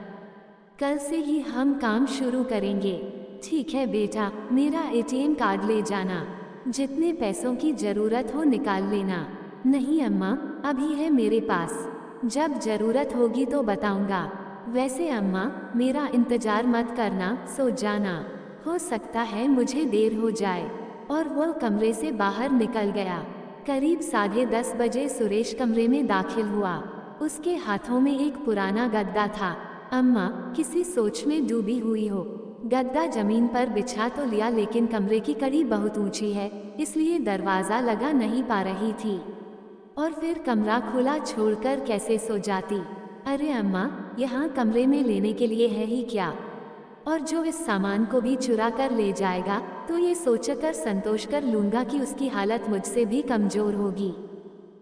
कल से ही हम काम शुरू करेंगे। ठीक है बेटा, मेरा एटीएम कार्ड ले जाना, जितने पैसों की जरूरत हो निकाल लेना। नहीं अम्मा, अभी है मेरे पास, जब जरूरत होगी तो बताऊंगा। वैसे अम्मा, मेरा इंतजार मत करना, सो जाना, हो सकता है मुझे देर हो जाए। और वह कमरे से बाहर निकल गया। करीब 10:30 बजे सुरेश कमरे में दाखिल हुआ। उसके हाथों में एक पुराना गद्दा था। अम्मा, किसी सोच में डूबी हुई हो। गद्दा जमीन पर बिछा तो लिया, लेकिन कमरे की कड़ी बहुत ऊंची है, इसलिए दरवाज़ा लगा नहीं पा रही थी। और फिर कमरा खुला छोड़कर कैसे सो जाती? अरे अम्मा, यहाँ कमरे में लेने के लिए है ही क्या? और जो इस सामान को भी चुरा कर ले जाएगा तो ये सोचकर संतोष कर लूँगा कि उसकी हालत मुझसे भी कमज़ोर होगी।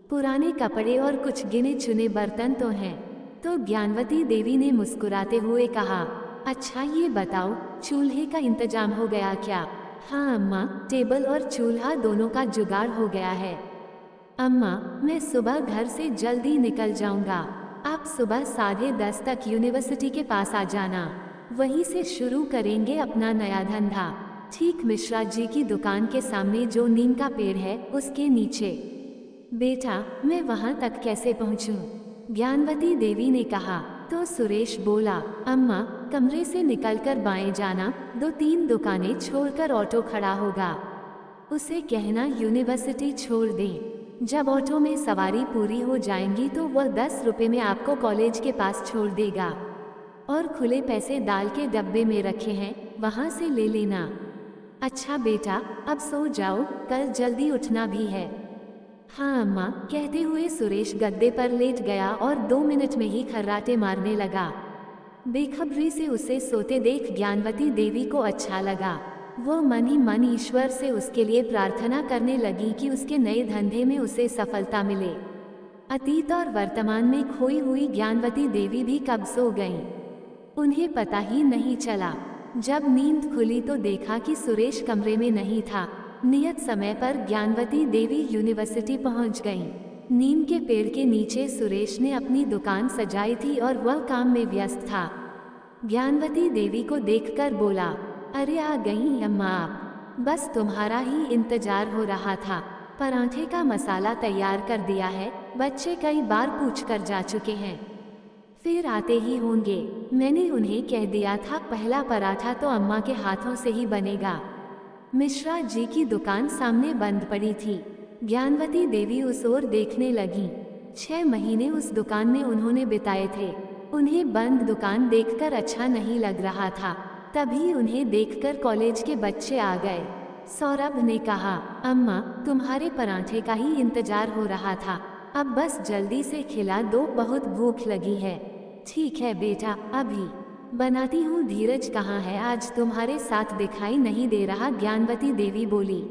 पुराने कपड़े और कुछ गिने चुने बर्तन तो हैं। तो ज्ञानवती देवी ने मुस्कुराते हुए कहा, अच्छा ये बताओ, चूल्हे का इंतजाम हो गया क्या? हाँ अम्मा, टेबल और चूल्हा दोनों का जुगाड़ हो गया है। अम्मा, मैं सुबह घर से जल्दी निकल जाऊंगा। आप सुबह 10:30 तक यूनिवर्सिटी के पास आ जाना, वहीं से शुरू करेंगे अपना नया धंधा। ठीक मिश्रा जी की दुकान के सामने जो नीम का पेड़ है उसके नीचे। बेटा, मैं वहां तक कैसे पहुंचूं? ज्ञानवती देवी ने कहा। तो सुरेश बोला, अम्मा, कमरे से निकलकर बाएं जाना, 2-3 दुकानें छोड़कर ऑटो खड़ा होगा, उसे कहना यूनिवर्सिटी छोड़ दे। जब ऑटो में सवारी पूरी हो जाएंगी तो वह 10 रुपये में आपको कॉलेज के पास छोड़ देगा, और खुले पैसे दाल के डब्बे में रखे हैं, वहाँ से ले लेना। अच्छा बेटा, अब सो जाओ, कल जल्दी उठना भी है। हाँ अम्मा, कहते हुए सुरेश गद्दे पर लेट गया और 2 मिनट में ही खर्राटे मारने लगा। बेखबरी से उसे सोते देख ज्ञानवती देवी को अच्छा लगा। वो मन ही मन ईश्वर से उसके लिए प्रार्थना करने लगी कि उसके नए धंधे में उसे सफलता मिले। अतीत और वर्तमान में खोई हुई ज्ञानवती देवी भी कब सो गईं, उन्हें पता ही नहीं चला। जब नींद खुली तो देखा कि सुरेश कमरे में नहीं था। नियत समय पर ज्ञानवती देवी यूनिवर्सिटी पहुंच गईं। नीम के पेड़ के नीचे सुरेश ने अपनी दुकान सजाई थी और वह काम में व्यस्त था। ज्ञानवती देवी को देखकर बोला, अरे आ गई अम्मा आप, बस तुम्हारा ही इंतजार हो रहा था। पराठे का मसाला तैयार कर दिया है, बच्चे कई बार पूछ कर जा चुके हैं, फिर आते ही होंगे। मैंने उन्हें कह दिया था पहला पराठा तो अम्मा के हाथों से ही बनेगा। मिश्रा जी की दुकान सामने बंद पड़ी थी। ज्ञानवती देवी उस ओर देखने लगी। 6 महीने उस दुकान में उन्होंने बिताए थे। उन्हें बंद दुकान देखकर अच्छा नहीं लग रहा था। तभी उन्हें देखकर कॉलेज के बच्चे आ गए। सौरभ ने कहा, अम्मा तुम्हारे पराठे का ही इंतजार हो रहा था, अब बस जल्दी से खिला दो, बहुत भूख लगी है। ठीक है बेटा, अभी बनाती हूँ। धीरज कहाँ है, आज तुम्हारे साथ दिखाई नहीं दे रहा, ज्ञानवती देवी बोली।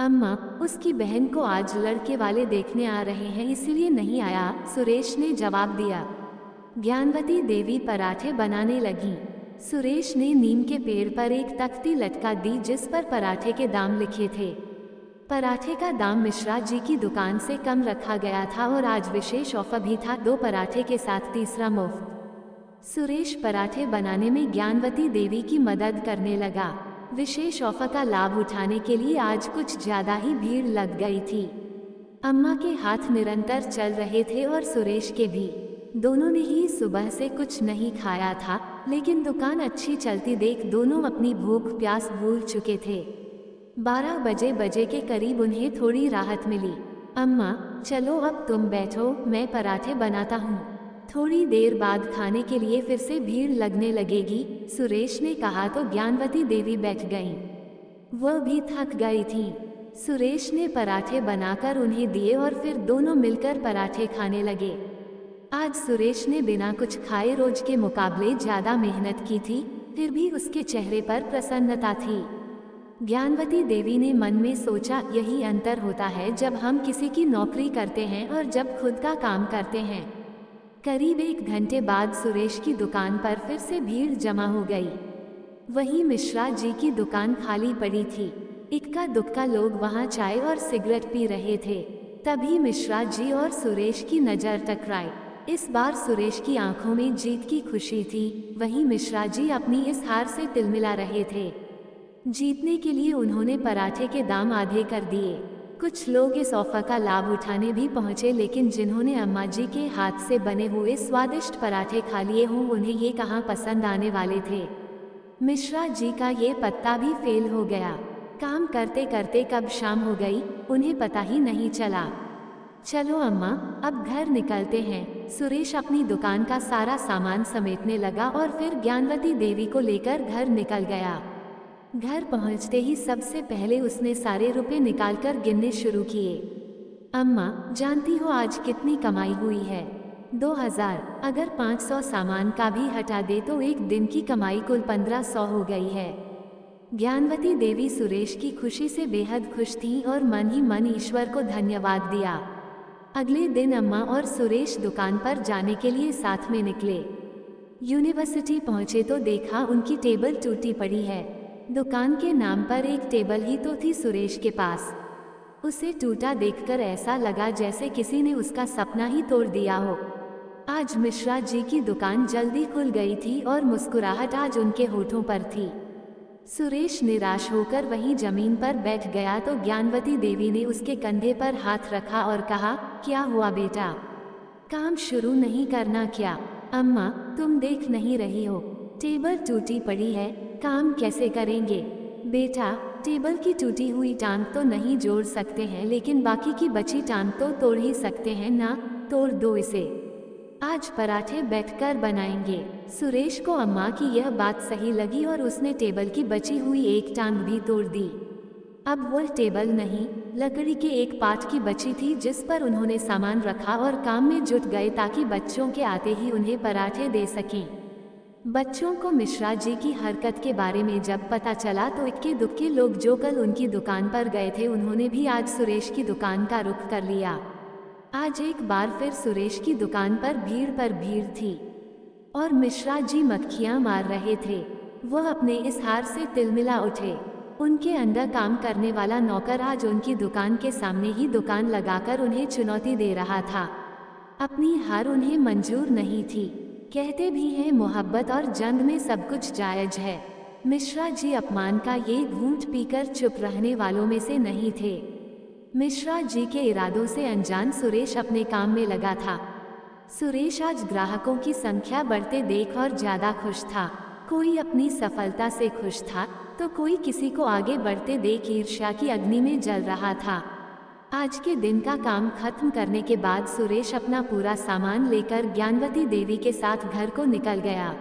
अम्मा, उसकी बहन को आज लड़के वाले देखने आ रहे हैं इसलिए नहीं आया, सुरेश ने जवाब दिया। ज्ञानवती देवी पराठे बनाने लगी। सुरेश ने नीम के पेड़ पर एक तख्ती लटका दी जिस पर पराठे के दाम लिखे थे। पराठे का दाम मिश्रा जी की दुकान से कम रखा गया था और आज विशेष ऑफर भी था, 2 पराठे के साथ तीसरा मुफ्त। सुरेश पराठे बनाने में ज्ञानवती देवी की मदद करने लगा। विशेष ऑफर का लाभ उठाने के लिए आज कुछ ज्यादा ही भीड़ लग गई थी। अम्मा के हाथ निरंतर चल रहे थे और सुरेश के भी। दोनों ने ही सुबह से कुछ नहीं खाया था, लेकिन दुकान अच्छी चलती देख दोनों अपनी भूख प्यास भूल चुके थे। 12 बजे के करीब उन्हें थोड़ी राहत मिली। अम्मा चलो अब तुम बैठो, मैं पराठे बनाता हूँ, थोड़ी देर बाद खाने के लिए फिर से भीड़ लगने लगेगी, सुरेश ने कहा तो ज्ञानवती देवी बैठ गईं। वह भी थक गई थीं। सुरेश ने पराठे बनाकर उन्हें दिए और फिर दोनों मिलकर पराठे खाने लगे। आज सुरेश ने बिना कुछ खाए रोज के मुकाबले ज्यादा मेहनत की थी, फिर भी उसके चेहरे पर प्रसन्नता थी। ज्ञानवती देवी ने मन में सोचा, यही अंतर होता है जब हम किसी की नौकरी करते हैं और जब खुद का काम करते हैं। करीब 1 घंटे बाद सुरेश की दुकान पर फिर से भीड़ जमा हो गई। वहीं मिश्रा जी की दुकान खाली पड़ी थी। इक्का दुक्का लोग वहां चाय और सिगरेट पी रहे थे। तभी मिश्रा जी और सुरेश की नज़र टकराई। इस बार सुरेश की आंखों में जीत की खुशी थी, वहीं मिश्रा जी अपनी इस हार से तिलमिला रहे थे। जीतने के लिए उन्होंने पराठे के दाम आधे कर दिए। कुछ लोग इस ऑफर का लाभ उठाने भी पहुंचे, लेकिन जिन्होंने अम्मा जी के हाथ से बने हुए स्वादिष्ट पराठे खा लिए हों उन्हें ये कहाँ पसंद आने वाले थे। मिश्रा जी का ये पत्ता भी फेल हो गया। काम करते करते कब शाम हो गई उन्हें पता ही नहीं चला। चलो अम्मा अब घर निकलते हैं। सुरेश अपनी दुकान का सारा सामान समेटने लगा और फिर ज्ञानवती देवी को लेकर घर निकल गया। घर पहुंचते ही सबसे पहले उसने सारे रुपए निकालकर गिनने शुरू किए। अम्मा जानती हो आज कितनी कमाई हुई है? 2000। अगर 500 सामान का भी हटा दे तो एक दिन की कमाई कुल 1500 हो गई है। ज्ञानवती देवी सुरेश की खुशी से बेहद खुश थी और मन ही मन ईश्वर को धन्यवाद दिया। अगले दिन अम्मा और सुरेश दुकान पर जाने के लिए साथ में निकले। यूनिवर्सिटी पहुंचे तो देखा उनकी टेबल टूटी पड़ी है। दुकान के नाम पर एक टेबल ही तो थी सुरेश के पास। उसे टूटा देखकर ऐसा लगा जैसे किसी ने उसका सपना ही तोड़ दिया हो। आज मिश्रा जी की दुकान जल्दी खुल गई थी और मुस्कुराहट आज उनके होठों पर थी। सुरेश निराश होकर वहीं जमीन पर बैठ गया तो ज्ञानवती देवी ने उसके कंधे पर हाथ रखा और कहा, क्या हुआ बेटा, काम शुरू नहीं करना क्या? अम्मा तुम देख नहीं रही हो, टेबल टूटी पड़ी है, काम कैसे करेंगे? बेटा टेबल की टूटी हुई टांग तो नहीं जोड़ सकते हैं, लेकिन बाकी की बची टांग तो तोड़ ही सकते हैं ना, तोड़ दो इसे। आज पराठे बैठकर बनाएंगे। सुरेश को अम्मा की यह बात सही लगी और उसने टेबल की बची हुई एक टांग भी तोड़ दी। अब वो टेबल नहीं, लकड़ी के एक पाट की बची थी जिस पर उन्होंने सामान रखा और काम में जुट गए ताकि बच्चों के आते ही उन्हें पराठे दे सकें। बच्चों को मिश्रा जी की हरकत के बारे में जब पता चला तो इक्के दुक्के लोग जो कल उनकी दुकान पर गए थे उन्होंने भी आज सुरेश की दुकान का रुख कर लिया। आज एक बार फिर सुरेश की दुकान पर भीड़ थी और मिश्रा जी मक्खियां मार रहे थे। वह अपने इस हार से तिलमिला उठे। उनके अंदर काम करने वाला नौकर आज उनकी दुकान के सामने ही दुकान लगाकर उन्हें चुनौती दे रहा था। अपनी हार उन्हें मंजूर नहीं थी। कहते भी हैं मोहब्बत और जंग में सब कुछ जायज है। मिश्रा जी अपमान का ये घूंट पीकर चुप रहने वालों में से नहीं थे। मिश्रा जी के इरादों से अनजान सुरेश अपने काम में लगा था। सुरेश आज ग्राहकों की संख्या बढ़ते देख और ज्यादा खुश था। कोई अपनी सफलता से खुश था तो कोई किसी को आगे बढ़ते देख ईर्ष्या की अग्नि में जल रहा था। आज के दिन का काम खत्म करने के बाद सुरेश अपना पूरा सामान लेकर ज्ञानवती देवी के साथ घर को निकल गया।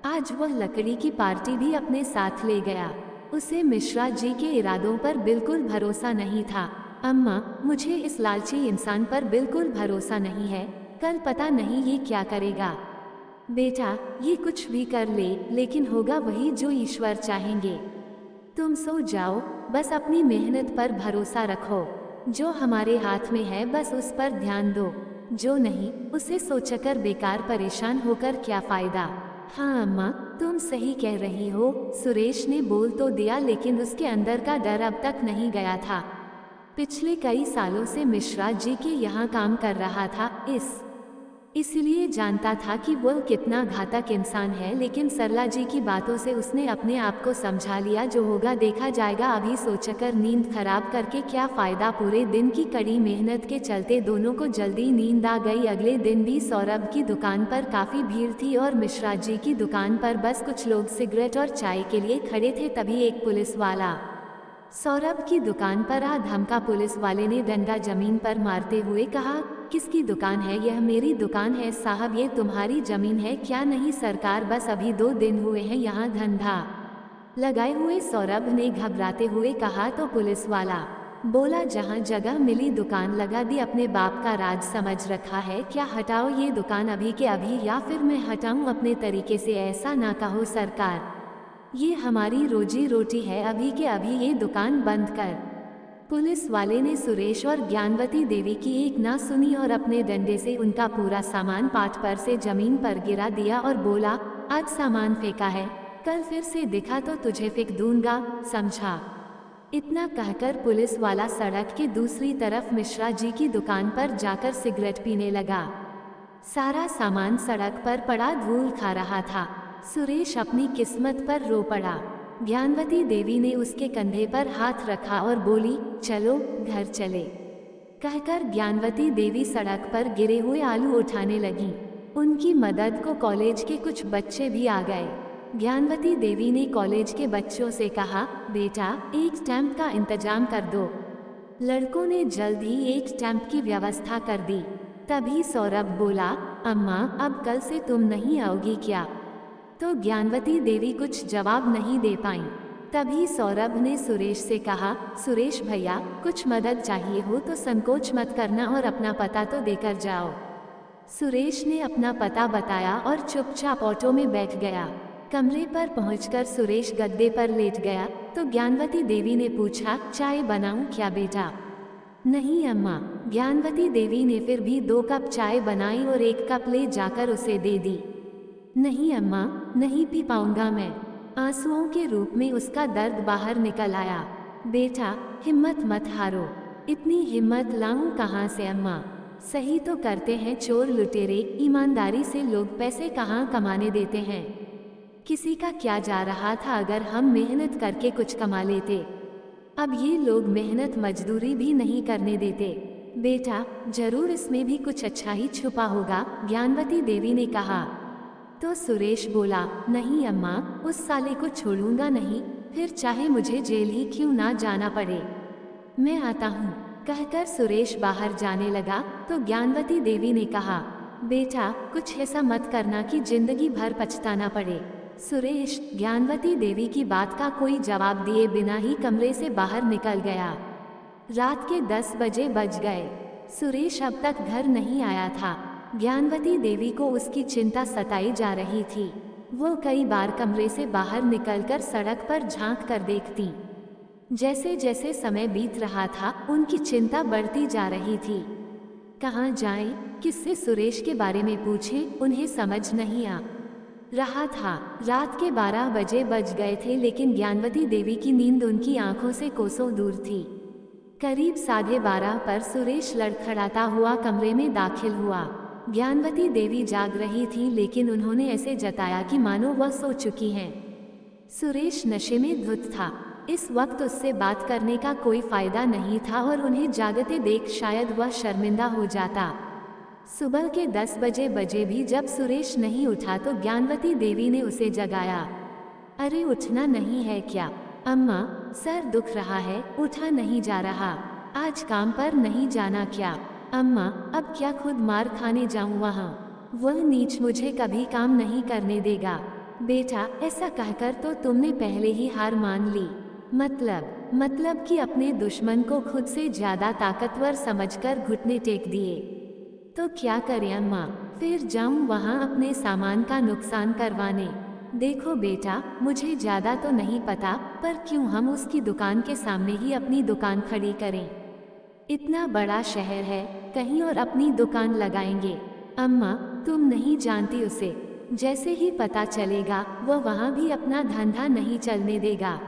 आज वह लकड़ी की पार्टी भी अपने साथ ले गया। उसे मिश्रा जी के इरादों पर बिल्कुल भरोसा नहीं था। अम्मा, मुझे इस लालची इंसान पर बिल्कुल भरोसा नहीं है। कल पता नहीं ये क्या करेगा। बेटा, ये कुछ भी कर ले, लेकिन होगा वही जो ईश्वर चाहेंगे। तुम सो जाओ, बस अपनी मेहनत पर भरोसा रखो। जो हमारे हाथ में है बस उस पर ध्यान दो, जो नहीं उसे सोचकर बेकार परेशान होकर क्या फायदा। हाँ अम्मा, तुम सही कह रही हो। सुरेश ने बोल तो दिया लेकिन उसके अंदर का डर अब तक नहीं गया था। पिछले कई सालों से मिश्रा जी के यहाँ काम कर रहा था, इसलिए जानता था कि वो कितना घातक इंसान है, लेकिन सरला जी की बातों से उसने अपने आप को समझा लिया। जो होगा देखा जाएगा। अभी सोचकर नींद खराब करके क्या फायदा। पूरे दिन की कड़ी मेहनत के चलते दोनों को जल्दी नींद आ गई। अगले दिन भी सौरभ की दुकान पर काफी भीड़ थी और मिश्रा जी की दुकान पर बस कुछ लोग सिगरेट और चाय के लिए खड़े थे। तभी एक पुलिस वाला सौरभ की दुकान पर आ धमका। पुलिस वाले ने डंडा जमीन पर मारते हुए कहा, किसकी दुकान है यह? मेरी दुकान है साहब, ये तुम्हारी जमीन है क्या? नहीं सरकार, बस अभी 2 दिन हुए हैं यहाँ धंधा लगाए हुए। सौरभ ने घबराते हुए कहा तो पुलिस वाला बोला, जहाँ जगह मिली दुकान लगा दी। अपने बाप का राज समझ रखा है क्या? हटाओ ये दुकान अभी के अभी या फिर मैं हटाऊं अपने तरीके से। ऐसा ना कहो सरकार, ये हमारी रोजी रोटी है, अभी के अभी ये दुकान बंद कर। पुलिस वाले ने सुरेश और ज्ञानवती देवी की एक ना सुनी और अपने डंडे से उनका पूरा सामान पाट पर से जमीन पर गिरा दिया और बोला, आज सामान फेंका है, कल फिर से दिखा तो तुझे फेंक दूंगा, समझा? इतना कहकर पुलिस वाला सड़क के दूसरी तरफ मिश्रा जी की दुकान पर जाकर सिगरेट पीने लगा। सारा सामान सड़क पर पड़ा धूल खा रहा था। सुरेश अपनी किस्मत पर रो पड़ा। ज्ञानवती देवी ने उसके कंधे पर हाथ रखा और बोली, चलो घर चले। कहकर ज्ञानवती देवी सड़क पर गिरे हुए आलू उठाने लगी। उनकी मदद को कॉलेज के कुछ बच्चे भी आ गए। ज्ञानवती देवी ने कॉलेज के बच्चों से कहा, बेटा एक स्टैंप का इंतजाम कर दो। लड़कों ने जल्द ही एक स्टैंप की व्यवस्था कर दी। तभी सौरभ बोला, अम्मा अब कल से तुम नहीं आओगी क्या? तो ज्ञानवती देवी कुछ जवाब नहीं दे पाई। तभी सौरभ ने सुरेश से कहा, सुरेश भैया कुछ मदद चाहिए हो तो संकोच मत करना और अपना पता तो देकर जाओ। सुरेश ने अपना पता बताया और चुपचाप ऑटो में बैठ गया। कमरे पर पहुंचकर सुरेश गद्दे पर लेट गया तो ज्ञानवती देवी ने पूछा, चाय बनाऊं क्या बेटा? नहीं अम्मा। ज्ञानवती देवी ने फिर भी 2 कप चाय बनाई और 1 कप ले जाकर उसे दे दी। नहीं अम्मा, नहीं पी पाऊंगा मैं। आंसुओं के रूप में उसका दर्द बाहर निकल आया। बेटा हिम्मत मत हारो। इतनी हिम्मत लाऊं कहाँ से अम्मा? सही तो करते हैं चोर लुटेरे, ईमानदारी से लोग पैसे कहाँ कमाने देते हैं। किसी का क्या जा रहा था अगर हम मेहनत करके कुछ कमा लेते। अब ये लोग मेहनत मजदूरी भी नहीं करने देते। बेटा जरूर इसमें भी कुछ अच्छा ही छुपा होगा, ज्ञानवती देवी ने कहा। तो सुरेश बोला, नहीं अम्मा, उस साले को छोड़ूंगा नहीं, फिर चाहे मुझे जेल ही क्यों ना जाना पड़े। मैं आता हूँ। कहकर सुरेश बाहर जाने लगा तो ज्ञानवती देवी ने कहा, बेटा कुछ ऐसा मत करना कि जिंदगी भर पछताना पड़े। सुरेश ज्ञानवती देवी की बात का कोई जवाब दिए बिना ही कमरे से बाहर निकल गया। रात के 10 बजे बज गए। सुरेश अब तक घर नहीं आया था। ज्ञानवती देवी को उसकी चिंता सताई जा रही थी। वो कई बार कमरे से बाहर निकलकर सड़क पर झांक कर देखती। जैसे जैसे समय बीत रहा था उनकी चिंता बढ़ती जा रही थी। कहाँ जाएं, किससे सुरेश के बारे में पूछें, उन्हें समझ नहीं आ रहा था। रात के 12 बजे बज गए थे, लेकिन ज्ञानवती देवी की नींद उनकी आंखों से कोसों दूर थी। करीब 12:30 पर सुरेश लड़खड़ाता हुआ कमरे में दाखिल हुआ। ज्ञानवती देवी जाग रही थी, लेकिन उन्होंने ऐसे जताया कि मानो वह सो चुकी हैं। सुरेश नशे में धुत था। इस वक्त उससे बात करने का कोई फायदा नहीं था और उन्हें जागते देख शायद वह शर्मिंदा हो जाता। सुबह के 10 बजे भी जब सुरेश नहीं उठा तो ज्ञानवती देवी ने उसे जगाया। अरे उठना नहीं है क्या? अम्मा, सर दुख रहा है, उठा नहीं जा रहा। आज काम पर नहीं जाना क्या? अम्मा, अब क्या खुद मार खाने जाऊं वहाँ? वह नीच मुझे कभी काम नहीं करने देगा। बेटा ऐसा कहकर तो तुमने पहले ही हार मान ली। मतलब कि अपने दुश्मन को खुद से ज्यादा ताकतवर समझकर घुटने टेक दिए। तो क्या करें अम्मा, फिर जाऊं वहां अपने सामान का नुकसान करवाने? देखो बेटा, मुझे ज्यादा तो नहीं पता, पर क्यों हम उसकी दुकान के सामने ही अपनी दुकान खड़ी करें? इतना बड़ा शहर है, कहीं और अपनी दुकान लगाएंगे। अम्मा, तुम नहीं जानती उसे। जैसे ही पता चलेगा वह वहां भी अपना धंधा नहीं चलने देगा।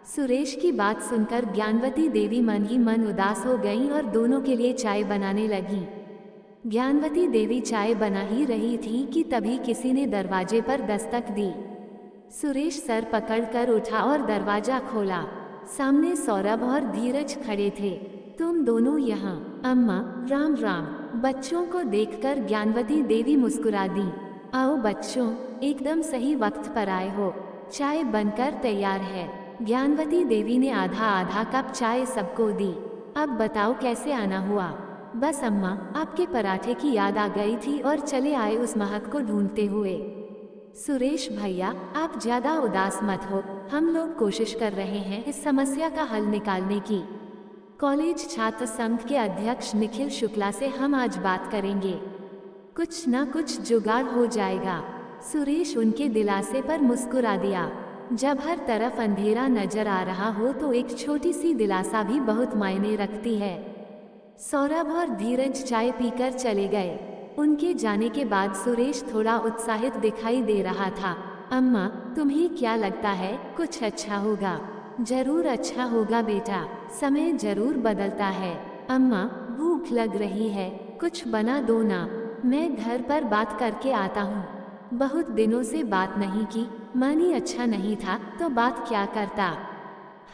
सुरेश की बात सुनकर ज्ञानवती देवी मन ही मन उदास हो गईं और दोनों के लिए चाय बनाने लगीं। ज्ञानवती देवी चाय बना ही रही थी कि तभी किसी ने दरवाजे पर दस्तक दी। सुरेश सर पकड़कर उठा और दरवाजा खोला। सामने सौरभ और धीरज खड़े थे। तुम दोनों यहाँ? अम्मा, राम राम। बच्चों को देखकर ज्ञानवती देवी मुस्कुरा दी। आओ बच्चों, एकदम सही वक्त पर आए हो। चाय बनकर तैयार है। ज्ञानवती देवी ने आधा आधा कप चाय सबको दी। अब बताओ कैसे आना हुआ? बस अम्मा, आपके पराठे की याद आ गई थी और चले आए उस महक को ढूंढते हुए। सुरेश भैया, आप ज्यादा उदास मत हो, हम लोग कोशिश कर रहे हैं इस समस्या का हल निकालने की। कॉलेज छात्र संघ के अध्यक्ष निखिल शुक्ला से हम आज बात करेंगे। कुछ ना कुछ जुगाड़ हो जाएगा। सुरेश उनके दिलासे पर मुस्कुरा दिया। जब हर तरफ अंधेरा नजर आ रहा हो तो एक छोटी सी दिलासा भी बहुत मायने रखती है। सौरभ और धीरज चाय पीकर चले गए। उनके जाने के बाद सुरेश थोड़ा उत्साहित दिखाई दे रहा था। अम्मा, तुम्हें क्या लगता है, कुछ अच्छा होगा? जरूर अच्छा होगा बेटा, समय जरूर बदलता है। अम्मा, भूख लग रही है, कुछ बना दो ना। मैं घर पर बात करके आता हूँ। बहुत दिनों से बात नहीं की, मन ही अच्छा नहीं था तो बात क्या करता।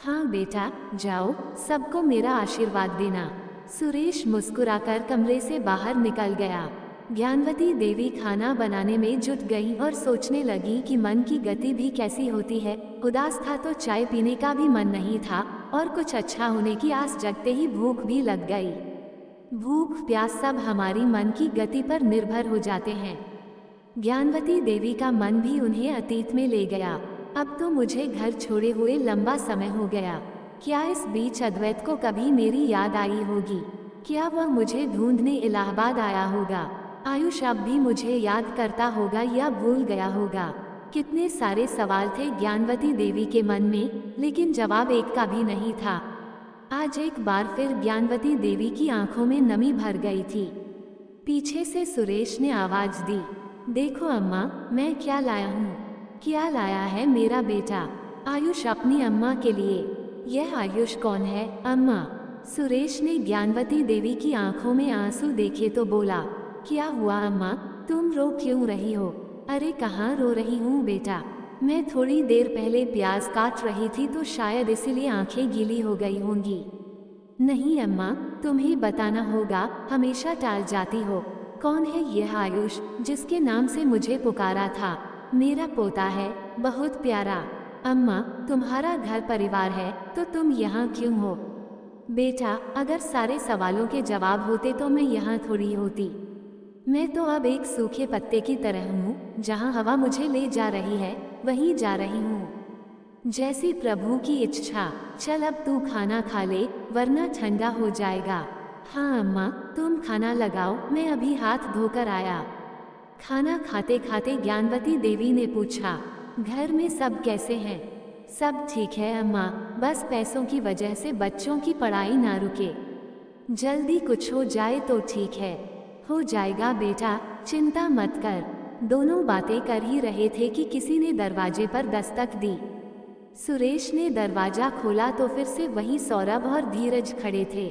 हाँ बेटा, जाओ, सबको मेरा आशीर्वाद देना। सुरेश मुस्कुराकर कमरे से बाहर निकल गया। ज्ञानवती देवी खाना बनाने में जुट गई और सोचने लगी कि मन की गति भी कैसी होती है। उदास था तो चाय पीने का भी मन नहीं था और कुछ अच्छा होने की आस जगते ही भूख भी लग गई। भूख प्यास सब हमारी मन की गति पर निर्भर हो जाते हैं। ज्ञानवती देवी का मन भी उन्हें अतीत में ले गया। अब तो मुझे घर छोड़े हुए लंबा समय हो गया। क्या इस बीच अद्वैत को कभी मेरी याद आई होगी? क्या वह मुझे ढूंढने इलाहाबाद आया होगा? आयुष अब भी मुझे याद करता होगा या भूल गया होगा? कितने सारे सवाल थे ज्ञानवती देवी के मन में, लेकिन जवाब एक का भी नहीं था। आज एक बार फिर ज्ञानवती देवी की आंखों में नमी भर गई थी। पीछे से सुरेश ने आवाज दी, देखो अम्मा, मैं क्या लाया हूँ। क्या लाया है मेरा बेटा? आयुष अपनी अम्मा के लिए। यह आयुष कौन है अम्मा? सुरेश ने ज्ञानवती देवी की आंखों में आंसू देखे तो बोला, क्या हुआ अम्मा, तुम रो क्यों रही हो? अरे कहाँ रो रही हूँ बेटा, मैं थोड़ी देर पहले प्याज काट रही थी तो शायद इसीलिए आंखें गीली हो गई होंगी। नहीं अम्मा, तुम्हें बताना होगा, हमेशा टाल जाती हो। कौन है यह आयुष जिसके नाम से मुझे पुकारा था? मेरा पोता है, बहुत प्यारा। अम्मा, तुम्हारा घर परिवार है तो तुम यहाँ क्यों हो? बेटा, अगर सारे सवालों के जवाब होते तो मैं यहाँ थोड़ी होती। मैं तो अब एक सूखे पत्ते की तरह हूँ, जहाँ हवा मुझे ले जा रही है वहीं जा रही हूँ। जैसी प्रभु की इच्छा। चल अब तू खाना खा ले, वरना ठंडा हो जाएगा। हाँ अम्मा, तुम खाना लगाओ, मैं अभी हाथ धोकर आया। खाना खाते खाते ज्ञानवती देवी ने पूछा, घर में सब कैसे हैं? सब ठीक है अम्मा, बस पैसों की वजह से बच्चों की पढ़ाई ना रुके। जल्दी कुछ हो जाए तो ठीक है। हो जाएगा बेटा, चिंता मत कर। दोनों बातें कर ही रहे थे कि किसी ने दरवाजे पर दस्तक दी। सुरेश ने दरवाजा खोला तो फिर से वही सौरभ और धीरज खड़े थे।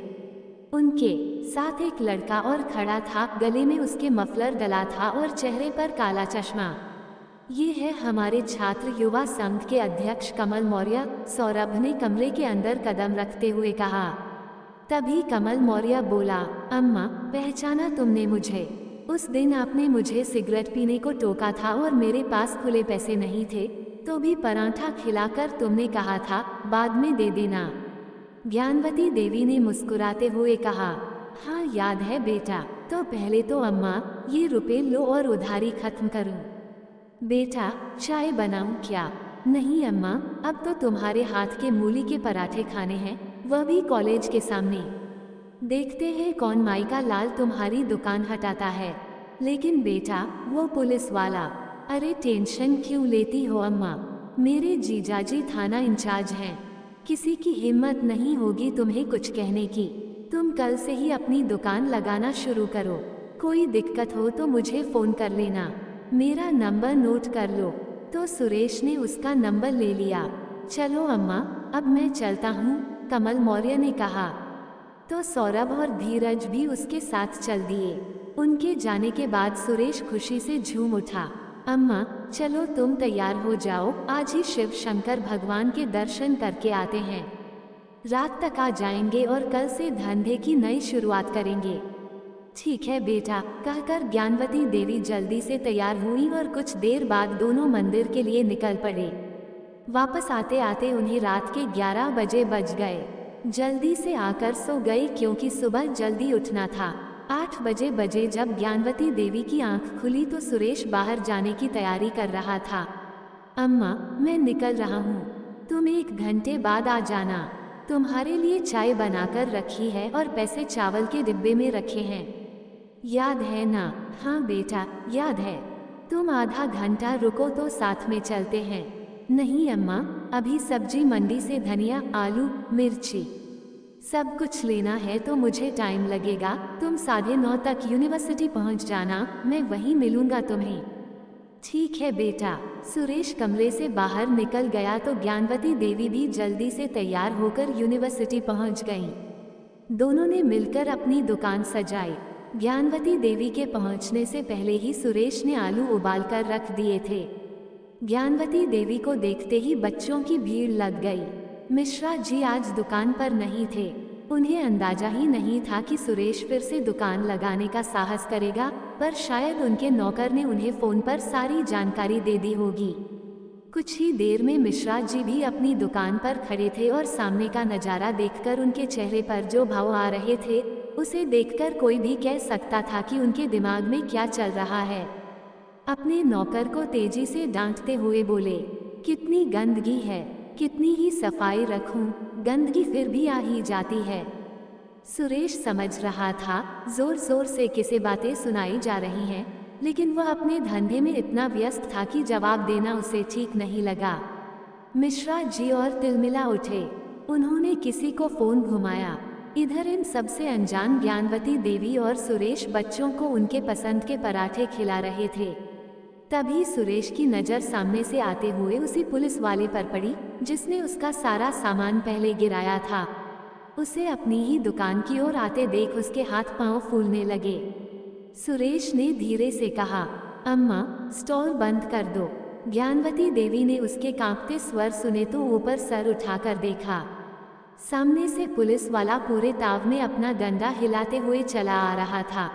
उनके साथ एक लड़का और खड़ा था, गले में उसके मफलर डला था और चेहरे पर काला चश्मा। ये है हमारे छात्र युवा संघ के अध्यक्ष कमल मौर्य, सौरभ ने कमरे के अंदर कदम रखते हुए कहा। तभी कमल मौर्य बोला, अम्मा, पहचाना तुमने मुझे? उस दिन आपने मुझे सिगरेट पीने को टोका था और मेरे पास खुले पैसे नहीं थे, तो भी पराठा खिलाकर तुमने कहा था बाद में दे देना। ज्ञानवती देवी ने मुस्कुराते हुए कहा, हाँ याद है बेटा। तो पहले तो अम्मा ये रुपए लो और उधारी खत्म करूं। बेटा चाय बनाऊं क्या? नहीं अम्मा, अब तो तुम्हारे हाथ के मूली के पराठे खाने हैं, वह भी कॉलेज के सामने। देखते हैं कौन माई का लाल तुम्हारी दुकान हटाता है। लेकिन बेटा वो पुलिस वाला। अरे टेंशन क्यों लेती हो अम्मा, मेरे जीजाजी थाना इंचार्ज हैं, किसी की हिम्मत नहीं होगी तुम्हें कुछ कहने की। तुम कल से ही अपनी दुकान लगाना शुरू करो, कोई दिक्कत हो तो मुझे फोन कर लेना, मेरा नंबर नोट कर लो। तो सुरेश ने उसका नंबर ले लिया। चलो अम्मा, अब मैं चलता हूँ, कमल मौर्य ने कहा। तो सौरभ और धीरज भी उसके साथ चल दिए। उनके जाने के बाद सुरेश खुशी से झूम उठा। अम्मा चलो तुम तैयार हो जाओ, आज ही शिव शंकर भगवान के दर्शन करके आते हैं। रात तक आ जाएंगे और कल से धंधे की नई शुरुआत करेंगे। ठीक है बेटा, कहकर ज्ञानवती देवी जल्दी से तैयार हुई और कुछ देर बाद दोनों मंदिर के लिए निकल पड़े। वापस आते आते उन्हें रात के 11 बजे बज गए। जल्दी से आकर सो गई क्योंकि सुबह जल्दी उठना था। 8 बजे जब ज्ञानवती देवी की आंख खुली तो सुरेश बाहर जाने की तैयारी कर रहा था। अम्मा मैं निकल रहा हूँ, तुम 1 घंटे बाद आ जाना। तुम्हारे लिए चाय बनाकर रखी है और पैसे चावल के डिब्बे में रखे हैं, याद है ना? हाँ बेटा याद है। तुम आधा घंटा रुको तो साथ में चलते हैं। नहीं अम्मा, अभी सब्जी मंडी से धनिया, आलू, मिर्ची सब कुछ लेना है तो मुझे टाइम लगेगा। तुम 9:30 तक यूनिवर्सिटी पहुंच जाना, मैं वहीं मिलूंगा तुम्हें। ठीक है बेटा। सुरेश कमरे से बाहर निकल गया तो ज्ञानवती देवी भी जल्दी से तैयार होकर यूनिवर्सिटी पहुंच गईं। दोनों ने मिलकर अपनी दुकान सजाई। ज्ञानवती देवी के पहुंचने से पहले ही सुरेश ने आलू उबालकर रख दिए थे। ज्ञानवती देवी को देखते ही बच्चों की भीड़ लग गई। मिश्रा जी आज दुकान पर नहीं थे। उन्हें अंदाजा ही नहीं था कि सुरेश फिर से दुकान लगाने का साहस करेगा, पर शायद उनके नौकर ने उन्हें फोन पर सारी जानकारी दे दी होगी। कुछ ही देर में मिश्रा जी भी अपनी दुकान पर खड़े थे और सामने का नज़ारा देखकर उनके चेहरे पर जो भाव आ रहे थे, उसे देखकर कोई भी कह सकता था कि उनके दिमाग में क्या चल रहा है। अपने नौकर को तेजी से डांटते हुए बोले, कितनी गंदगी है, कितनी ही सफाई रखूं, गंदगी फिर भी आ ही जाती है। सुरेश समझ रहा था जोर जोर से किसे बातें सुनाई जा रही हैं, लेकिन वह अपने धंधे में इतना व्यस्त था कि जवाब देना उसे ठीक नहीं लगा। मिश्रा जी और तिलमिला उठे। उन्होंने किसी को फोन घुमाया। इधर इन सबसे अनजान ज्ञानवती देवी और सुरेश बच्चों को उनके पसंद के पराठे खिला रहे थे। तभी सुरेश की नज़र सामने से आते हुए उसी पुलिस वाले पर पड़ी जिसने उसका सारा सामान पहले गिराया था। उसे अपनी ही दुकान की ओर आते देख उसके हाथ पांव फूलने लगे। सुरेश ने धीरे से कहा, अम्मा स्टॉल बंद कर दो। ज्ञानवती देवी ने उसके कांपते स्वर सुने तो ऊपर सर उठाकर देखा। सामने से पुलिस वाला पूरे ताव में अपना डंडा हिलाते हुए चला आ रहा था।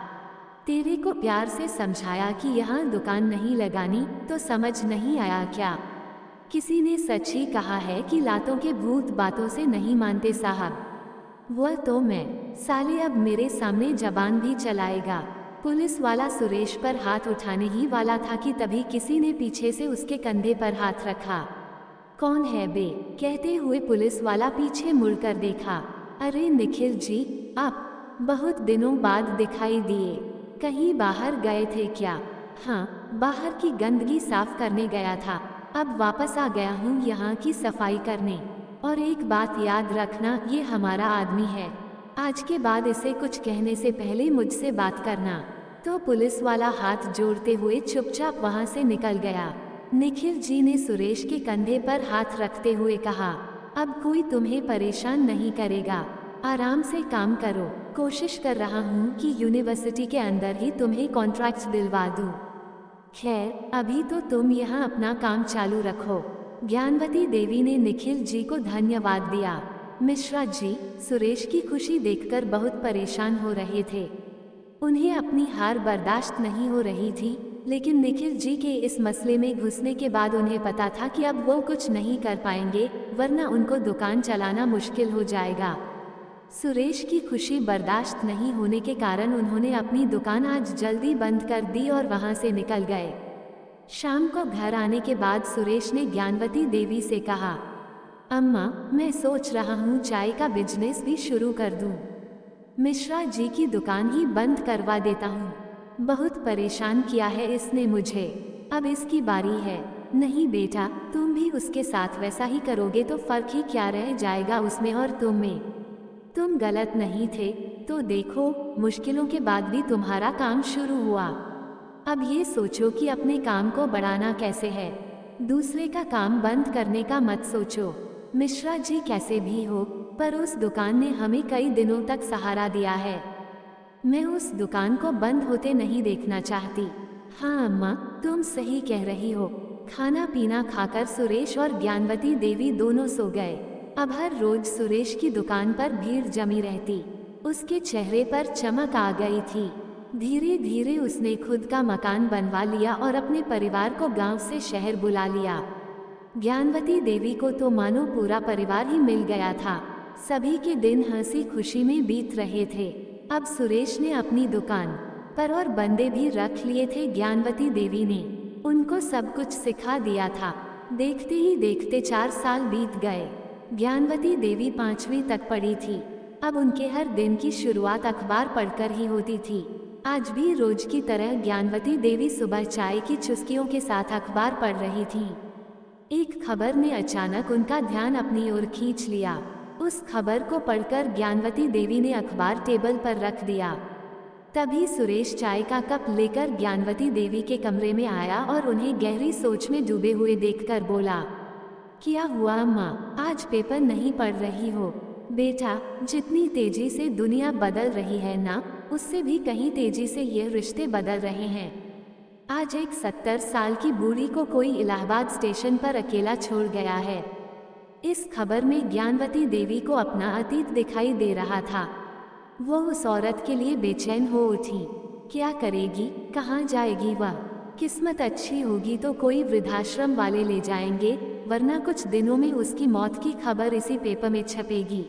तेरे को प्यार से समझाया कि यहाँ दुकान नहीं लगानी तो समझ नहीं आया क्या? किसी ने सच ही कहा है कि लातों के भूत बातों से नहीं मानते साहब। वह तो मैं, साले अब मेरे सामने जबान भी चलाएगा। पुलिस वाला सुरेश पर हाथ उठाने ही वाला था कि तभी किसी ने पीछे से उसके कंधे पर हाथ रखा। कौन है बे? कहते हुए पुलिस वाला पीछे मुड़कर देखा। अरे निखिल जी, आप बहुत दिनों बाद दिखाई दिए। कहीं बाहर गए थे क्या? हाँ, बाहर की गंदगी साफ करने गया था। अब वापस आ गया हूँ यहाँ की सफाई करने। और एक बात याद रखना, ये हमारा आदमी है। आज के बाद इसे कुछ कहने से पहले मुझसे बात करना। तो पुलिस वाला हाथ जोड़ते हुए चुपचाप वहाँ से निकल गया। निखिल जी ने सुरेश के कंधे पर हाथ रखते हुए कहा, अब कोई तुम्हें परेशान नहीं करेगा, आराम से काम करो। कोशिश कर रहा हूँ कि यूनिवर्सिटी के अंदर ही तुम्हें कॉन्ट्रैक्ट दिलवा दूँ। खैर, अभी तो तुम यहाँ अपना काम चालू रखो। ज्ञानवती देवी ने निखिल जी को धन्यवाद दिया। मिश्रा जी सुरेश की खुशी देखकर बहुत परेशान हो रहे थे। उन्हें अपनी हार बर्दाश्त नहीं हो रही थी, लेकिन निखिल जी के इस मसले में घुसने के बाद उन्हें पता था कि अब वो कुछ नहीं कर पाएंगे, वरना उनको दुकान चलाना मुश्किल हो जाएगा। सुरेश की खुशी बर्दाश्त नहीं होने के कारण उन्होंने अपनी दुकान आज जल्दी बंद कर दी और वहां से निकल गए। शाम को घर आने के बाद सुरेश ने ज्ञानवती देवी से कहा, अम्मा, मैं सोच रहा हूँ चाय का बिजनेस भी शुरू कर दूँ। मिश्रा जी की दुकान ही बंद करवा देता हूँ। बहुत परेशान किया है इसने मुझे, अब इसकी बारी है। नहीं बेटा, तुम भी उसके साथ वैसा ही करोगे तो फर्क ही क्या रह जाएगा उसमें और तुम में। तुम गलत नहीं थे, तो देखो मुश्किलों के बाद भी तुम्हारा काम शुरू हुआ। अब ये सोचो कि अपने काम को बढ़ाना कैसे है, दूसरे का काम बंद करने का मत सोचो। मिश्रा जी कैसे भी हो, पर उस दुकान ने हमें कई दिनों तक सहारा दिया है। मैं उस दुकान को बंद होते नहीं देखना चाहती। हाँ अम्मा, तुम सही कह रही हो। खाना पीना खाकर सुरेश और ज्ञानवती देवी दोनों सो गए। अब हर रोज सुरेश की दुकान पर भीड़ जमी रहती। उसके चेहरे पर चमक आ गई थी। धीरे धीरे उसने खुद का मकान बनवा लिया और अपने परिवार को गांव से शहर बुला लिया। ज्ञानवती देवी को तो मानो पूरा परिवार ही मिल गया था। सभी के दिन हंसी खुशी में बीत रहे थे। अब सुरेश ने अपनी दुकान पर और बंदे भी रख लिए थे। ज्ञानवती देवी ने उनको सब कुछ सिखा दिया था। देखते ही देखते 4 साल बीत गए। ज्ञानवती देवी 5वीं तक पढ़ी थी। अब उनके हर दिन की शुरुआत अखबार पढ़कर ही होती थी। आज भी रोज की तरह ज्ञानवती देवी सुबह चाय की चुस्कियों के साथ अखबार पढ़ रही थी। एक खबर ने अचानक उनका ध्यान अपनी ओर खींच लिया। उस खबर को पढ़कर ज्ञानवती देवी ने अखबार टेबल पर रख दिया। तभी सुरेश चाय का कप लेकर ज्ञानवती देवी के कमरे में आया और उन्हें गहरी सोच में डूबे हुए देखकर बोला, क्या हुआ अम्मा, आज पेपर नहीं पढ़ रही हो? बेटा, जितनी तेजी से दुनिया बदल रही है ना, उससे भी कहीं तेजी से ये रिश्ते बदल रहे हैं। आज एक 70 साल की बूढ़ी को कोई इलाहाबाद स्टेशन पर अकेला छोड़ गया है। इस खबर में ज्ञानवती देवी को अपना अतीत दिखाई दे रहा था। वो उस औरत के लिए बेचैन हो उठी। क्या करेगी, कहाँ जाएगी वह? किस्मत अच्छी होगी तो कोई वृद्धाश्रम वाले ले जाएंगे, वरना कुछ दिनों में उसकी मौत की खबर इसी पेपर में छपेगी।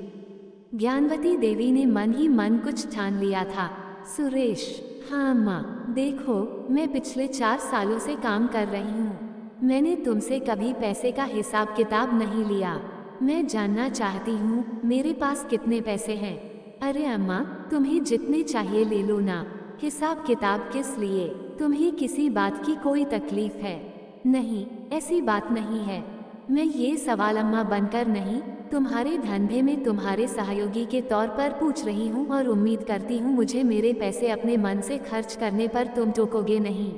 ज्ञानवती देवी ने मन ही मन कुछ ठान लिया था। सुरेश, हाँ अम्मा, देखो मैं पिछले 4 सालों से काम कर रही हूँ। मैंने तुमसे कभी पैसे का हिसाब किताब नहीं लिया। मैं जानना चाहती हूँ मेरे पास कितने पैसे हैं। अरे अम्मा, तुम्हें जितने चाहिए ले लो ना, हिसाब किताब किस लिए? तुम्हें किसी बात की कोई तकलीफ है? नहीं, ऐसी बात नहीं है। मैं ये सवाल अम्मा बनकर नहीं, तुम्हारे धंधे में तुम्हारे सहयोगी के तौर पर पूछ रही हूँ और उम्मीद करती हूँ मुझे मेरे पैसे अपने मन से खर्च करने पर तुम टोकोगे नहीं।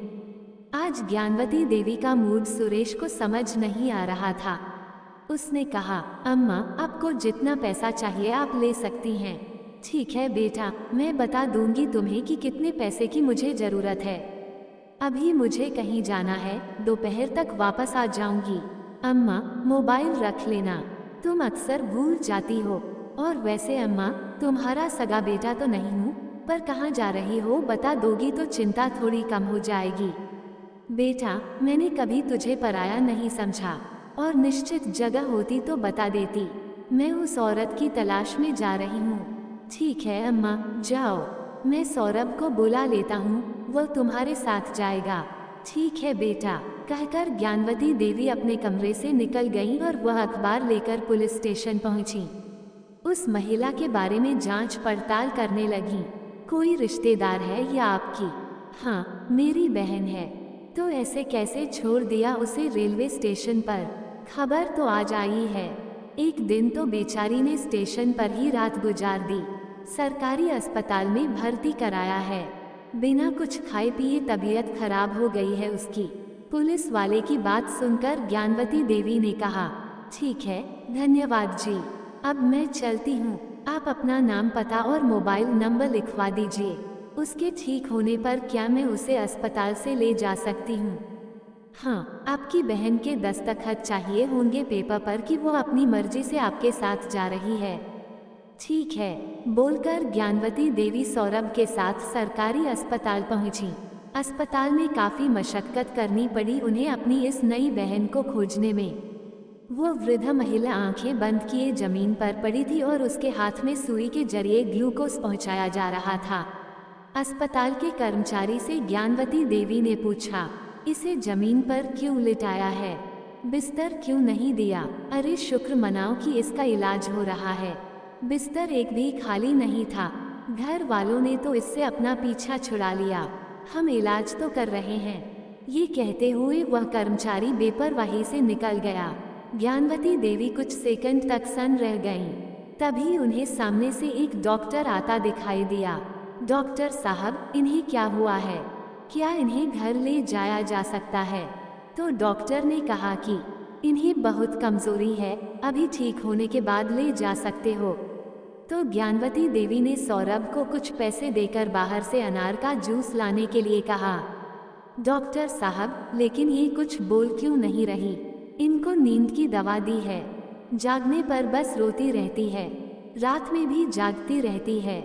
आज ज्ञानवती देवी का मूड सुरेश को समझ नहीं आ रहा था। उसने कहा, अम्मा, आपको जितना पैसा चाहिए आप ले सकती हैं। ठीक है बेटा, मैं बता दूंगी तुम्हें कि कितने पैसे की मुझे ज़रूरत है। अभी मुझे कहीं जाना है, दोपहर तक वापस आ जाऊंगी। अम्मा, मोबाइल रख लेना, तुम अक्सर भूल जाती हो। और वैसे अम्मा, तुम्हारा सगा बेटा तो नहीं हूँ, पर कहाँ जा रही हो बता दोगी तो चिंता थोड़ी कम हो जाएगी। बेटा, मैंने कभी तुझे पराया नहीं समझा, और निश्चित जगह होती तो बता देती। मैं उस औरत की तलाश में जा रही हूँ। ठीक है अम्मा, जाओ। मैं सौरभ को बुला लेता हूँ, वो तुम्हारे साथ जाएगा। ठीक है बेटा, कहकर ज्ञानवती देवी अपने कमरे से निकल गई और वह अखबार लेकर पुलिस स्टेशन पहुंची। उस महिला के बारे में जांच पड़ताल करने लगी। कोई रिश्तेदार है या आपकी? हाँ, मेरी बहन है। तो ऐसे कैसे छोड़ दिया उसे रेलवे स्टेशन पर? खबर तो आज आई है। एक दिन तो बेचारी ने स्टेशन पर ही रात गुजार दी। सरकारी अस्पताल में भर्ती कराया है। बिना कुछ खाए पिए तबीयत खराब हो गई है उसकी। पुलिस वाले की बात सुनकर ज्ञानवती देवी ने कहा, ठीक है, धन्यवाद जी, अब मैं चलती हूँ। आप अपना नाम, पता और मोबाइल नंबर लिखवा दीजिए। उसके ठीक होने पर क्या मैं उसे अस्पताल से ले जा सकती हूँ? हाँ, आपकी बहन के दस्तखत चाहिए होंगे पेपर पर कि वो अपनी मर्जी से आपके साथ जा रही है। ठीक है, बोलकर ज्ञानवती देवी सौरभ के साथ सरकारी अस्पताल पहुंची। अस्पताल में काफी मशक्कत करनी पड़ी उन्हें अपनी इस नई बहन को खोजने में। वो वृद्ध महिला आंखें बंद किए जमीन पर पड़ी थी और उसके हाथ में सुई के जरिए ग्लूकोज पहुंचाया जा रहा था। अस्पताल के कर्मचारी से ज्ञानवती देवी ने पूछा, इसे जमीन पर क्यों लिटाया है? बिस्तर क्यों नहीं दिया? अरे शुक्र मनाओ कि इसका इलाज हो रहा है। बिस्तर एक भी खाली नहीं था। घर वालों ने तो इससे अपना पीछा छुड़ा लिया। हम इलाज तो कर रहे हैं। ये कहते हुए वह कर्मचारी बेपरवाही से निकल गया। ज्ञानवती देवी कुछ सेकंड तक सन्न रह गईं। तभी उन्हें सामने से एक डॉक्टर आता दिखाई दिया। डॉक्टर साहब, इन्हें क्या हुआ है? क्या इन्हें घर ले जाया जा सकता है? तो डॉक्टर ने कहा कि इन्हें बहुत कमजोरी है, अभी ठीक होने के बाद ले जा सकते हो। तो ज्ञानवती देवी ने सौरभ को कुछ पैसे देकर बाहर से अनार का जूस लाने के लिए कहा। डॉक्टर साहब, लेकिन ये कुछ बोल क्यों नहीं रही? इनको नींद की दवा दी है, जागने पर बस रोती रहती है, रात में भी जागती रहती है।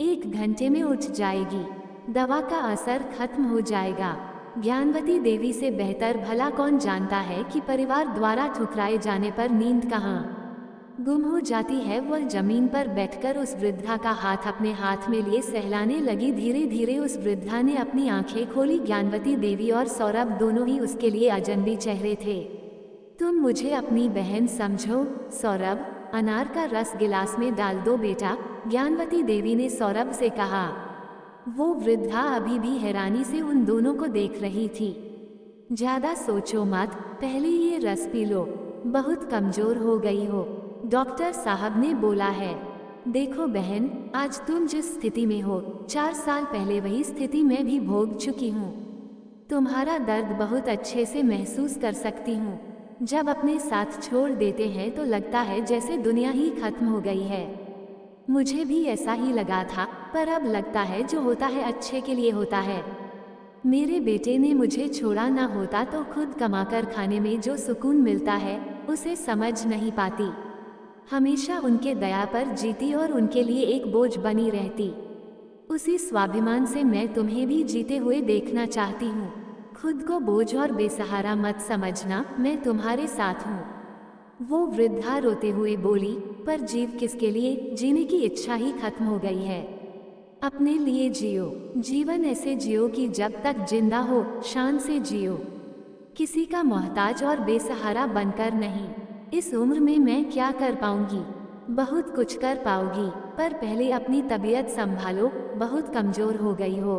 1 घंटे में उठ जाएगी, दवा का असर खत्म हो जाएगा। ज्ञानवती देवी से बेहतर भला कौन जानता है कि परिवार द्वारा ठुकराए जाने पर नींद कहाँ गुम हो जाती है। वह जमीन पर बैठकर उस वृद्धा का हाथ अपने हाथ में लिए सहलाने लगी। धीरे धीरे उस वृद्धा ने अपनी आंखें खोली। ज्ञानवती देवी और सौरभ दोनों ही उसके लिए अजनबी चेहरे थे। तुम मुझे अपनी बहन समझो सौरभ, अनार का रस गिलास में डाल दो बेटा, ज्ञानवती देवी ने सौरभ से कहा। वो वृद्धा अभी भी हैरानी से उन दोनों को देख रही थी। ज्यादा सोचो मत, पहले ये रस पी लो, बहुत कमजोर हो गई हो, डॉक्टर साहब ने बोला है। देखो बहन, आज तुम जिस स्थिति में हो, 4 साल पहले वही स्थिति मैं भी भोग चुकी हूँ। तुम्हारा दर्द बहुत अच्छे से महसूस कर सकती हूँ। जब अपने साथ छोड़ देते हैं तो लगता है जैसे दुनिया ही खत्म हो गई है। मुझे भी ऐसा ही लगा था, पर अब लगता है जो होता है अच्छे के लिए होता है। मेरे बेटे ने मुझे छोड़ा ना होता तो खुद कमाकर खाने में जो सुकून मिलता है उसे समझ नहीं पाती। हमेशा उनके दया पर जीती और उनके लिए एक बोझ बनी रहती। उसी स्वाभिमान से मैं तुम्हें भी जीते हुए देखना चाहती हूँ। खुद को बोझ और बेसहारा मत समझना, मैं तुम्हारे साथ हूँ। वो वृद्धा रोते हुए बोली, पर जीव किसके लिए? जीने की इच्छा ही खत्म हो गई है। अपने लिए जियो, जीवन ऐसे जियो कि जब तक जिंदा हो शान से जियो, किसी का मोहताज और बेसहारा बनकर नहीं। इस उम्र में मैं क्या कर पाऊंगी? बहुत कुछ कर पाओगी, पर पहले अपनी तबीयत संभालो, बहुत कमजोर हो गई हो।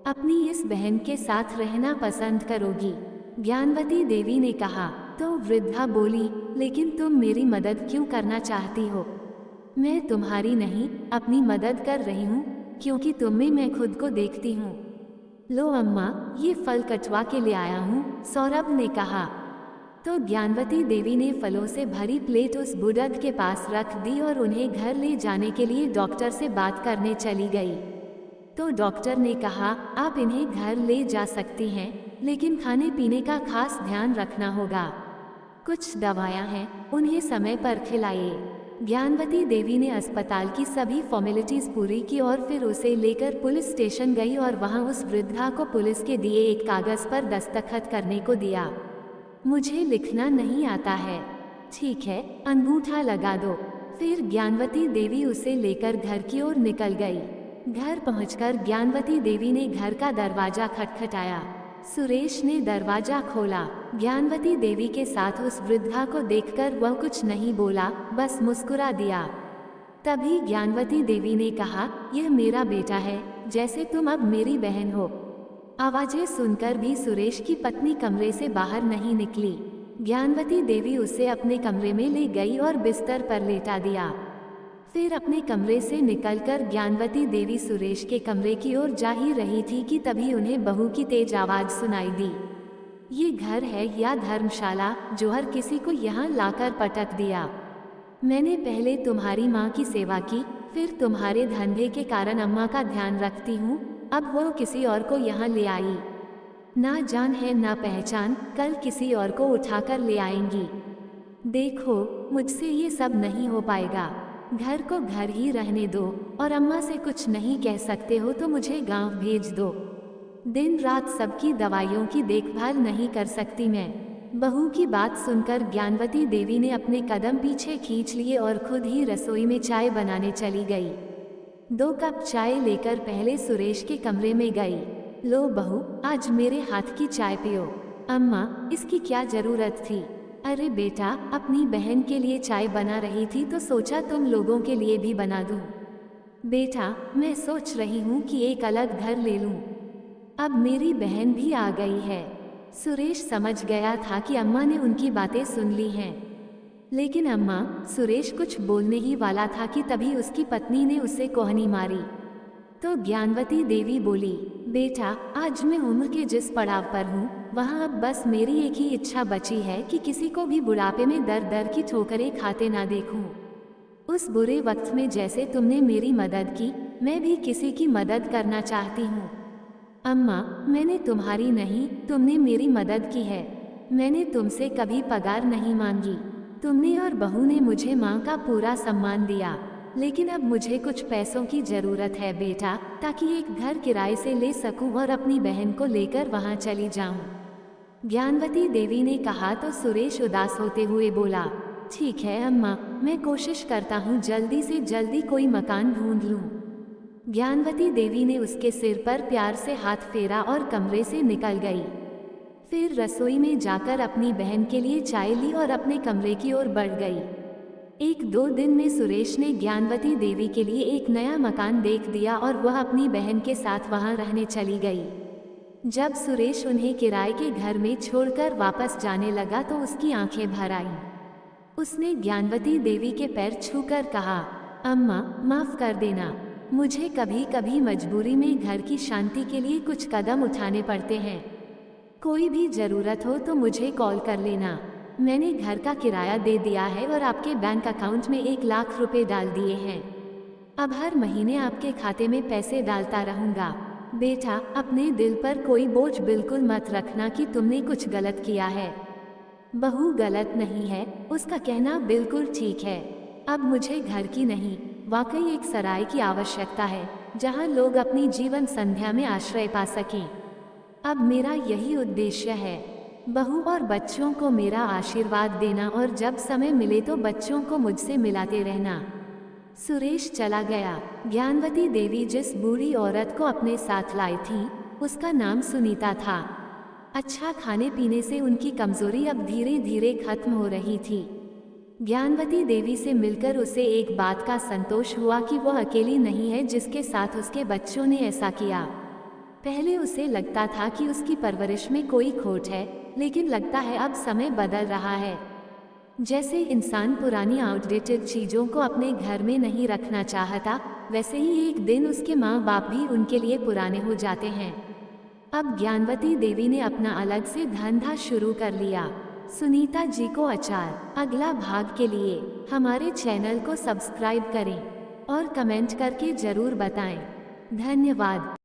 अपनी इस बहन के साथ रहना पसंद करोगी? ज्ञानवती देवी ने कहा। तो वृद्धा बोली, लेकिन तुम मेरी मदद क्यों करना चाहती हो? मैं तुम्हारी नहीं, अपनी मदद कर रही हूँ, क्योंकि तुम में मैं खुद को देखती हूँ। लो अम्मा, ये फल कटवा के ले आया हूँ, सौरभ ने कहा। तो ज्ञानवती देवी ने फलों से भरी प्लेट उस बुढ़ग के पास रख दी और उन्हें घर ले जाने के लिए डॉक्टर से बात करने चली गई। तो डॉक्टर ने कहा, आप इन्हें घर ले जा सकती हैं, लेकिन खाने पीने का खास ध्यान रखना होगा। कुछ दवाएं हैं, उन्हें समय पर खिलाइए। ज्ञानवती देवी ने अस्पताल की सभी फॉर्मेलिटीज पूरी की और फिर उसे लेकर पुलिस स्टेशन गई और वहां उस वृद्धा को पुलिस के दिए एक कागज पर दस्तखत करने को दिया। मुझे लिखना नहीं आता है। ठीक है, अंगूठा लगा दो। फिर ज्ञानवती देवी उसे लेकर घर की ओर निकल गई। घर पहुंचकर ज्ञानवती देवी ने घर का दरवाजा खटखटाया। सुरेश ने दरवाजा खोला। ज्ञानवती देवी के साथ उस वृद्धा को देखकर वह कुछ नहीं बोला, बस मुस्कुरा दिया। तभी ज्ञानवती देवी ने कहा, यह मेरा बेटा है, जैसे तुम अब मेरी बहन हो। आवाजें सुनकर भी सुरेश की पत्नी कमरे से बाहर नहीं निकली। ज्ञानवती देवी उसे अपने कमरे में ले गई और बिस्तर पर लेटा दिया। फिर अपने कमरे से निकलकर ज्ञानवती देवी सुरेश के कमरे की ओर जा ही रही थी कि तभी उन्हें बहू की तेज आवाज सुनाई दी। ये घर है या धर्मशाला जो हर किसी को यहाँ लाकर पटक दिया। मैंने पहले तुम्हारी माँ की सेवा की, फिर तुम्हारे धंधे के कारण अम्मा का ध्यान रखती हूँ, अब वो किसी और को यहाँ ले आई। ना जान है ना पहचान, कल किसी और को उठाकर ले आएंगी। देखो, मुझसे ये सब नहीं हो पाएगा। घर को घर ही रहने दो, और अम्मा से कुछ नहीं कह सकते हो तो मुझे गांव भेज दो। दिन रात सबकी दवाइयों की देखभाल नहीं कर सकती मैं। बहू की बात सुनकर ज्ञानवती देवी ने अपने कदम पीछे खींच लिए और खुद ही रसोई में चाय बनाने चली गई। 2 कप चाय लेकर पहले सुरेश के कमरे में गई। लो बहू, आज मेरे हाथ की चाय पियो। अम्मा, इसकी क्या जरूरत थी? अरे बेटा, अपनी बहन के लिए चाय बना रही थी तो सोचा तुम लोगों के लिए भी बना दूं। बेटा, मैं सोच रही हूँ कि एक अलग घर ले लूं। अब मेरी बहन भी आ गई है। सुरेश समझ गया था कि अम्मा ने उनकी बातें सुन ली हैं। लेकिन अम्मा, सुरेश कुछ बोलने ही वाला था कि तभी उसकी पत्नी ने उसे कोहनी मारी। तो ज्ञानवती देवी बोली, बेटा, आज मैं उम्र के जिस पड़ाव पर हूँ वहाँ अब बस मेरी एक ही इच्छा बची है कि किसी को भी बुढ़ापे में दर दर की ठोकरें खाते ना देखूं। उस बुरे वक्त में जैसे तुमने मेरी मदद की, मैं भी किसी की मदद करना चाहती हूँ। अम्मा, मैंने तुम्हारी नहीं, तुमने मेरी मदद की है। मैंने तुमसे कभी पगार नहीं मांगी। तुमने और बहू ने मुझे माँ का पूरा सम्मान दिया, लेकिन अब मुझे कुछ पैसों की जरूरत है बेटा, ताकि एक घर किराए से ले सकूं और अपनी बहन को लेकर वहां चली जाऊं। ज्ञानवती देवी ने कहा तो सुरेश उदास होते हुए बोला, ठीक है अम्मा, मैं कोशिश करता हूँ जल्दी से जल्दी कोई मकान ढूंढ लूँ। ज्ञानवती देवी ने उसके सिर पर प्यार से हाथ फेरा और कमरे से निकल गई। फिर रसोई में जाकर अपनी बहन के लिए चाय ली और अपने कमरे की ओर बढ़ गई। 1-2 दिन में सुरेश ने ज्ञानवती देवी के लिए एक नया मकान देख दिया और वह अपनी बहन के साथ वहां रहने चली गई। जब सुरेश उन्हें किराए के घर में छोड़कर वापस जाने लगा तो उसकी आंखें भर आईं। उसने ज्ञानवती देवी के पैर छूकर कहा, अम्मा, माफ कर देना, मुझे कभी कभी मजबूरी में घर की शांति के लिए कुछ कदम उठाने पड़ते हैं। कोई भी जरूरत हो तो मुझे कॉल कर लेना। मैंने घर का किराया दे दिया है और आपके बैंक अकाउंट में 1 लाख रुपए डाल दिए हैं। अब हर महीने आपके खाते में पैसे डालता रहूँगा। बेटा, अपने दिल पर कोई बोझ बिल्कुल मत रखना कि तुमने कुछ गलत किया है। बहू गलत नहीं है, उसका कहना बिल्कुल ठीक है। अब मुझे घर की नहीं, वाकई एक सराय की आवश्यकता है, जहाँ लोग अपनी जीवन संध्या में आश्रय पा सकें। अब मेरा यही उद्देश्य है। बहू और बच्चों को मेरा आशीर्वाद देना और जब समय मिले तो बच्चों को मुझसे मिलाते रहना। सुरेश चला गया। ज्ञानवती देवी जिस बूढ़ी औरत को अपने साथ लाई थी, उसका नाम सुनीता था। अच्छा खाने पीने से उनकी कमजोरी अब धीरे धीरे खत्म हो रही थी। ज्ञानवती देवी से मिलकर उसे एक बात का संतोष हुआ कि वह अकेली नहीं है जिसके साथ उसके बच्चों ने ऐसा किया। पहले उसे लगता था कि उसकी परवरिश में कोई खोट है, लेकिन लगता है अब समय बदल रहा है। जैसे इंसान पुरानी आउटडेटेड चीज़ों को अपने घर में नहीं रखना चाहता, वैसे ही एक दिन उसके माँ बाप भी उनके लिए पुराने हो जाते हैं। अब ज्ञानवती देवी ने अपना अलग से धंधा शुरू कर लिया। सुनीता जी को अचार। अगला भाग के लिए हमारे चैनल को सब्सक्राइब करें और कमेंट करके ज़रूर बताएं। धन्यवाद।